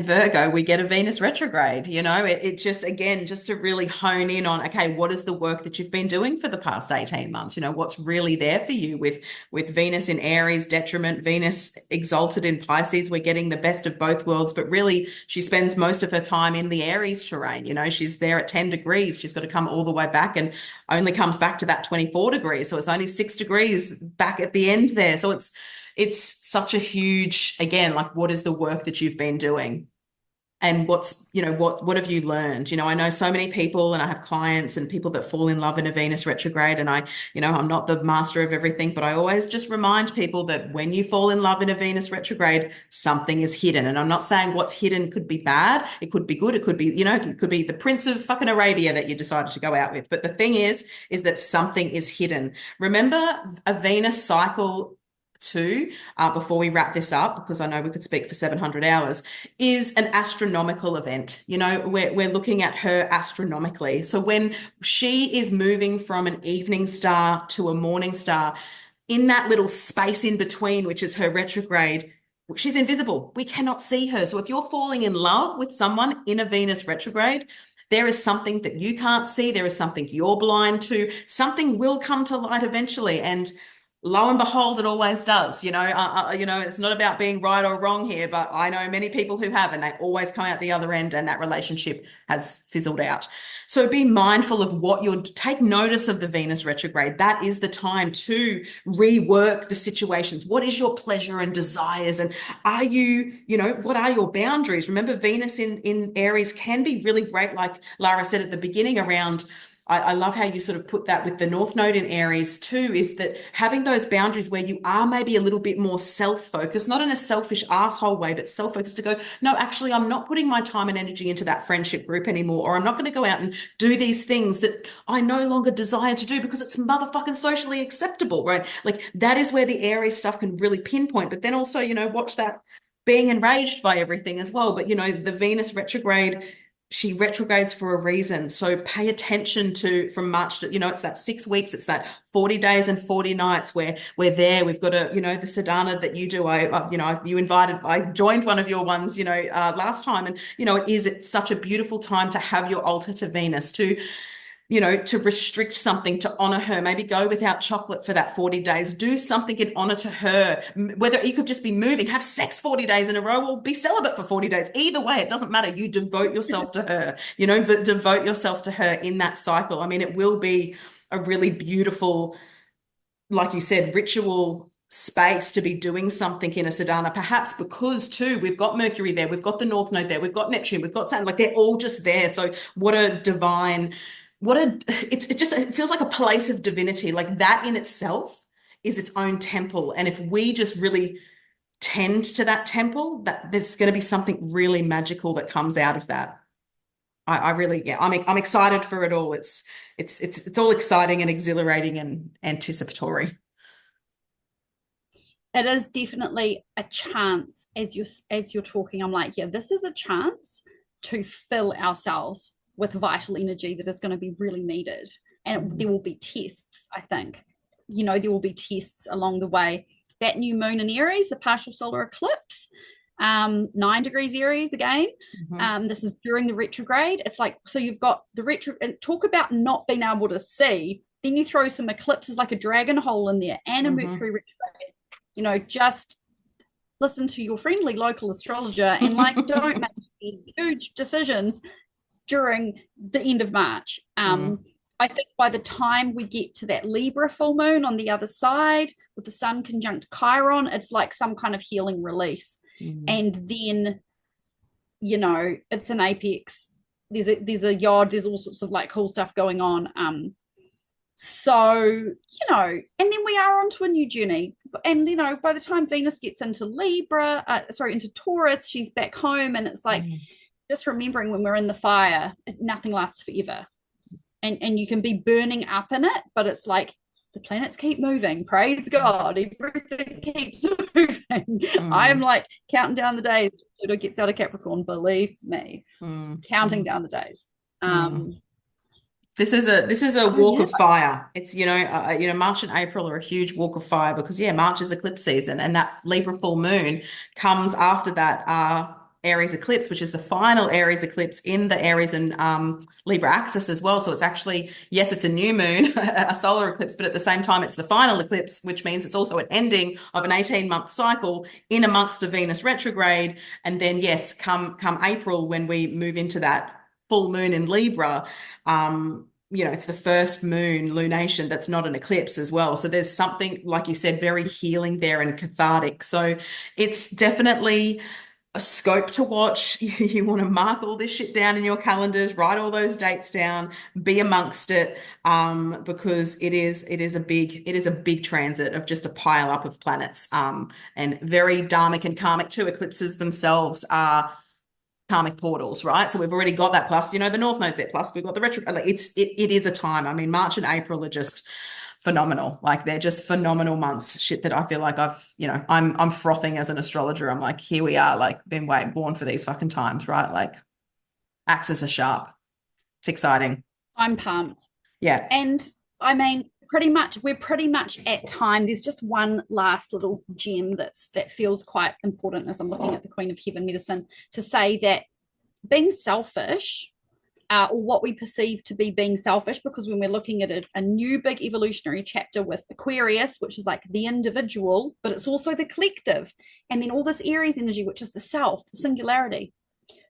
Virgo, we get a Venus retrograde. You know, it just, again, just to really hone in on, okay, what is the work that you've been doing for the past 18 months? You know, what's really there for you with Venus in Aries, detriment, Venus exalted in Pisces. We're getting the best of both worlds, but really she spends most of her time in the Aries terrain. You know, she's there at 10 degrees. She's got to come all the way back and only comes back to that 24 degrees. So it's only 6 degrees back at the end there. So it's such a huge, again, like, what is the work that you've been doing? And what's, you know, what have you learned? You know, I know so many people, and I have clients and people that fall in love in a Venus retrograde, and you know, I'm not the master of everything, but I always just remind people that when you fall in love in a Venus retrograde, something is hidden. And I'm not saying what's hidden could be bad. It could be good. It could be, you know, it could be the Prince of fucking Arabia that you decided to go out with. But the thing is that something is hidden. Remember, a Venus cycle too, before we wrap this up, because I know we could speak for 700 hours, is an astronomical event. You know, we're looking at her astronomically. So when she is moving from an evening star to a morning star, in that little space in between, which is her retrograde, she's invisible. We cannot see her. So if you're falling in love with someone in a Venus retrograde, there is something that you can't see. There is something you're blind to. Something will come to light eventually. And lo and behold, it always does. You know, it's not about being right or wrong here, but I know many people who have, and they always come out the other end, and that relationship has fizzled out. So be mindful of take notice of the Venus retrograde. That is the time to rework the situations. What is your pleasure and desires? And are you, you know, what are your boundaries? Remember, Venus in Aries can be really great, like Lara said at the beginning, around, I love how you sort of put that with the North Node in Aries too, is that having those boundaries where you are maybe a little bit more self-focused, not in a selfish asshole way, but self-focused, to go, no, actually, I'm not putting my time and energy into that friendship group anymore, or I'm not going to go out and do these things that I no longer desire to do because it's motherfucking socially acceptable, right? Like, that is where the Aries stuff can really pinpoint. But then also, you know, watch that being enraged by everything as well. But, you know, the Venus retrograde, she retrogrades for a reason. So pay attention to, from March to, you know, it's that 6 weeks, it's that 40 days and 40 nights where we're there. We've got a, you know, the Sadhana that you do. I joined one of your ones, you know, last time. And, you know, it's such a beautiful time to have your altar to Venus, to, you know, to restrict something to honor her, maybe go without chocolate for that 40 days, do something in honor to her, whether you could just be moving, have sex 40 days in a row, or be celibate for 40 days. Either way, it doesn't matter. You devote yourself to her, you know, devote yourself to her in that cycle. I mean, it will be a really beautiful, like you said, ritual space to be doing something in a Sadhana, perhaps because too, we've got Mercury there, we've got the North Node there, we've got Neptune, we've got Saturn, like they're all just there. So what a divine, it feels like a place of divinity. Like that in itself is its own temple. And if we just really tend to that temple, that there's going to be something really magical that comes out of that. I really, yeah, I'm excited for it all. It's all exciting and exhilarating and anticipatory. It is definitely a chance as you're talking. I'm like, yeah, this is a chance to fill ourselves with vital energy that is going to be really needed. And there will be tests, I think. There will be tests along the way. That new moon in Aries, the partial solar eclipse, 9 degrees Aries again. This is during the retrograde. It's like, so you've got the retro, and talk about not being able to see. Then you throw some eclipses like a dragon hole in there and a Mercury retrograde. Just listen to your friendly local astrologer and like don't make huge decisions during the end of March. I think by the time we get to that Libra full moon on the other side with the sun conjunct Chiron, it's like some kind of healing release. And then, it's an apex. There's a yod, there's all sorts of like cool stuff going on. So, and then we are onto a new journey. And, by the time Venus gets into into Taurus, she's back home. And it's like, just remembering when we're in the fire, nothing lasts forever. And you can be burning up in it, but it's like the planets keep moving. Praise God. Everything keeps moving. I'm like counting down the days till Pluto gets out of Capricorn, believe me. Counting down the days. This is a walk of fire. It's, March and April are a huge walk of fire because, March is eclipse season, and that Libra full moon comes after that Aries eclipse, which is the final Aries eclipse in the Aries and Libra axis as well. So it's actually, yes, it's a new moon, a solar eclipse, but at the same time, it's the final eclipse, which means it's also an ending of an 18-month cycle in amongst a Venus retrograde. And then, yes, come April, when we move into that full moon in Libra, it's the first moon lunation that's not an eclipse as well. So there's something, like you said, very healing there and cathartic. So it's definitely a scope to watch. You want to mark all this shit down in your calendars, write all those dates down, be amongst it, because it is a big transit of just a pile up of planets, and very dharmic and karmic too. Eclipses themselves are karmic portals, right? So we've already got that. Plus, the North Node's there. Plus, we've got the retro. Like it is a time. I mean, March and April are just phenomenal. Like they're just phenomenal months. Shit that I feel like I'm frothing as an astrologer. I'm like, here we are, like been born for these fucking times, right? Like axes are sharp. It's exciting. I'm pumped. Yeah. And I mean, we're pretty much at time. There's just one last little gem that feels quite important as I'm looking at the Queen of Heaven medicine, to say that being selfish, or what we perceive to be being selfish, because when we're looking at a new big evolutionary chapter with Aquarius, which is like the individual, but it's also the collective, and then all this Aries energy, which is the self, the singularity.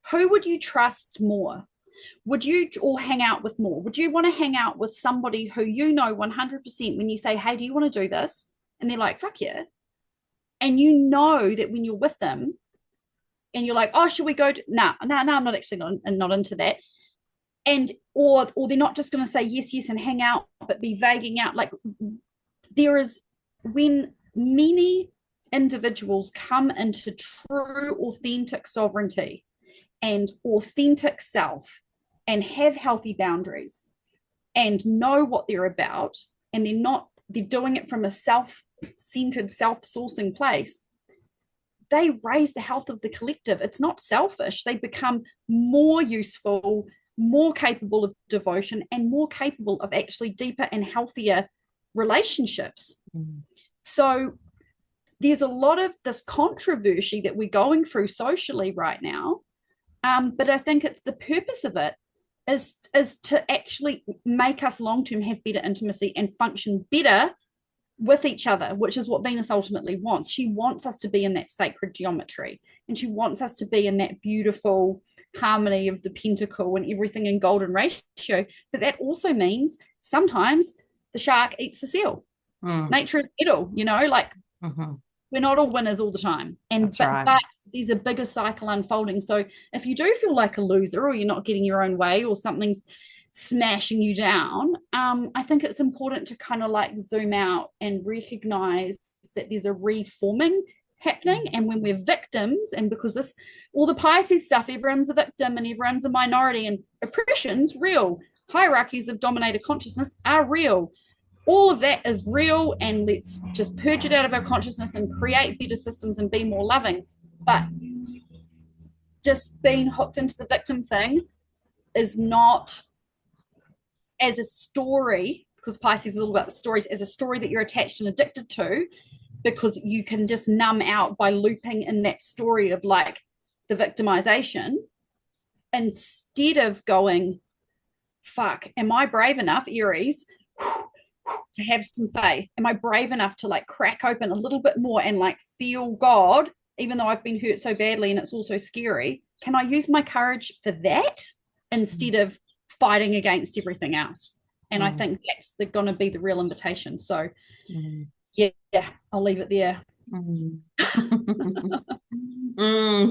Who would you trust more? Would you all hang out with more? Would you want to hang out with somebody who 100% when you say, hey, do you want to do this? And they're like, fuck yeah. And that when you're with them and you're like, oh, should we go to, no, I'm not actually not into that. And or they're not just going to say yes and hang out, but be vaguing out. Like when many individuals come into true authentic sovereignty and authentic self and have healthy boundaries and know what they're about, and they're doing it from a self-centered, self-sourcing place, they raise the health of the collective. It's not selfish. They become more useful, more capable of devotion, and more capable of actually deeper and healthier relationships. So there's a lot of this controversy that we're going through socially right now. But I think it's the purpose of it is to actually make us long-term have better intimacy and function better with each other, which is what Venus ultimately wants. She wants us to be in that sacred geometry, and she wants us to be in that beautiful harmony of the pentacle and everything in golden ratio. But that also means sometimes the shark eats the seal. Nature is eternal, like Mhm. We're not all winners all the time. That's But right. there's a bigger cycle unfolding. So if you do feel like a loser or you're not getting your own way or something's smashing you down, I think it's important to kind of like zoom out and recognize that there's a reforming happening. And when we're victims, and because this all the Pisces stuff, everyone's a victim and everyone's a minority, and oppression's real. Hierarchies of dominated consciousness are real. All of that is real, and let's just purge it out of our consciousness and create better systems and be more loving. But just being hooked into the victim thing is not, as a story, because Pisces is all about stories, as a story that you're attached and addicted to, because you can just numb out by looping in that story of like the victimization, instead of going, fuck, am I brave enough, Aries, to have some faith? Am I brave enough to like crack open a little bit more and like feel God, even though I've been hurt so badly and it's also scary? Can I use my courage for that instead of fighting against everything else? And I think that's going to be the real invitation. So, yeah, I'll leave it there.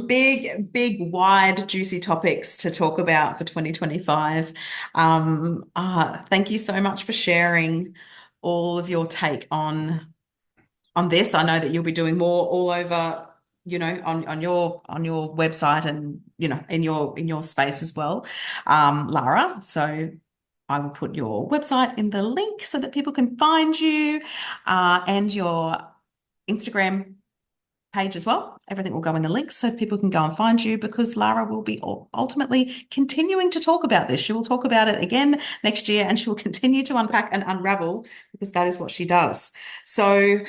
Big, wide, juicy topics to talk about for 2025. Thank you so much for sharing all of your take on this. I know that you'll be doing more all over, on your website and in your space as well, Lara. So I will put your website in the link so that people can find you, and your Instagram page as well. Everything will go in the links so people can go and find you, because Lara will be ultimately continuing to talk about this. She will talk about it again next year, and she will continue to unpack and unravel, because that is what she does. So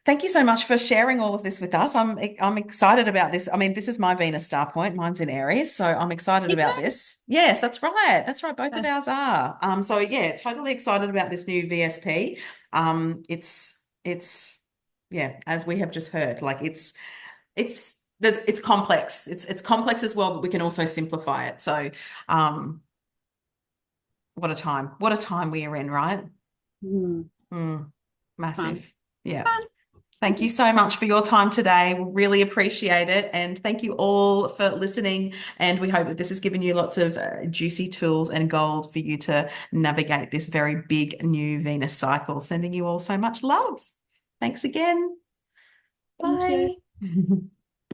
thank you so much for sharing all of this with us. I'm excited about this. I mean, this is my Venus Star Point. Mine's in Aries, so I'm excited Me too. about this. Yes, that's right. That's right. Both of ours are. So yeah, totally excited about this new VSP. It's yeah, as we have just heard, like it's complex. It's complex as well, but we can also simplify it. So um, what a time. What a time we are in, right? Mm, Fun. massive. Yeah. Fun. Thank you so much for your time today. We really appreciate it. And thank you all for listening. And we hope that this has given you lots of juicy tools and gold for you to navigate this very big new Venus cycle. Sending you all so much love. Thanks again. Thank you. Bye.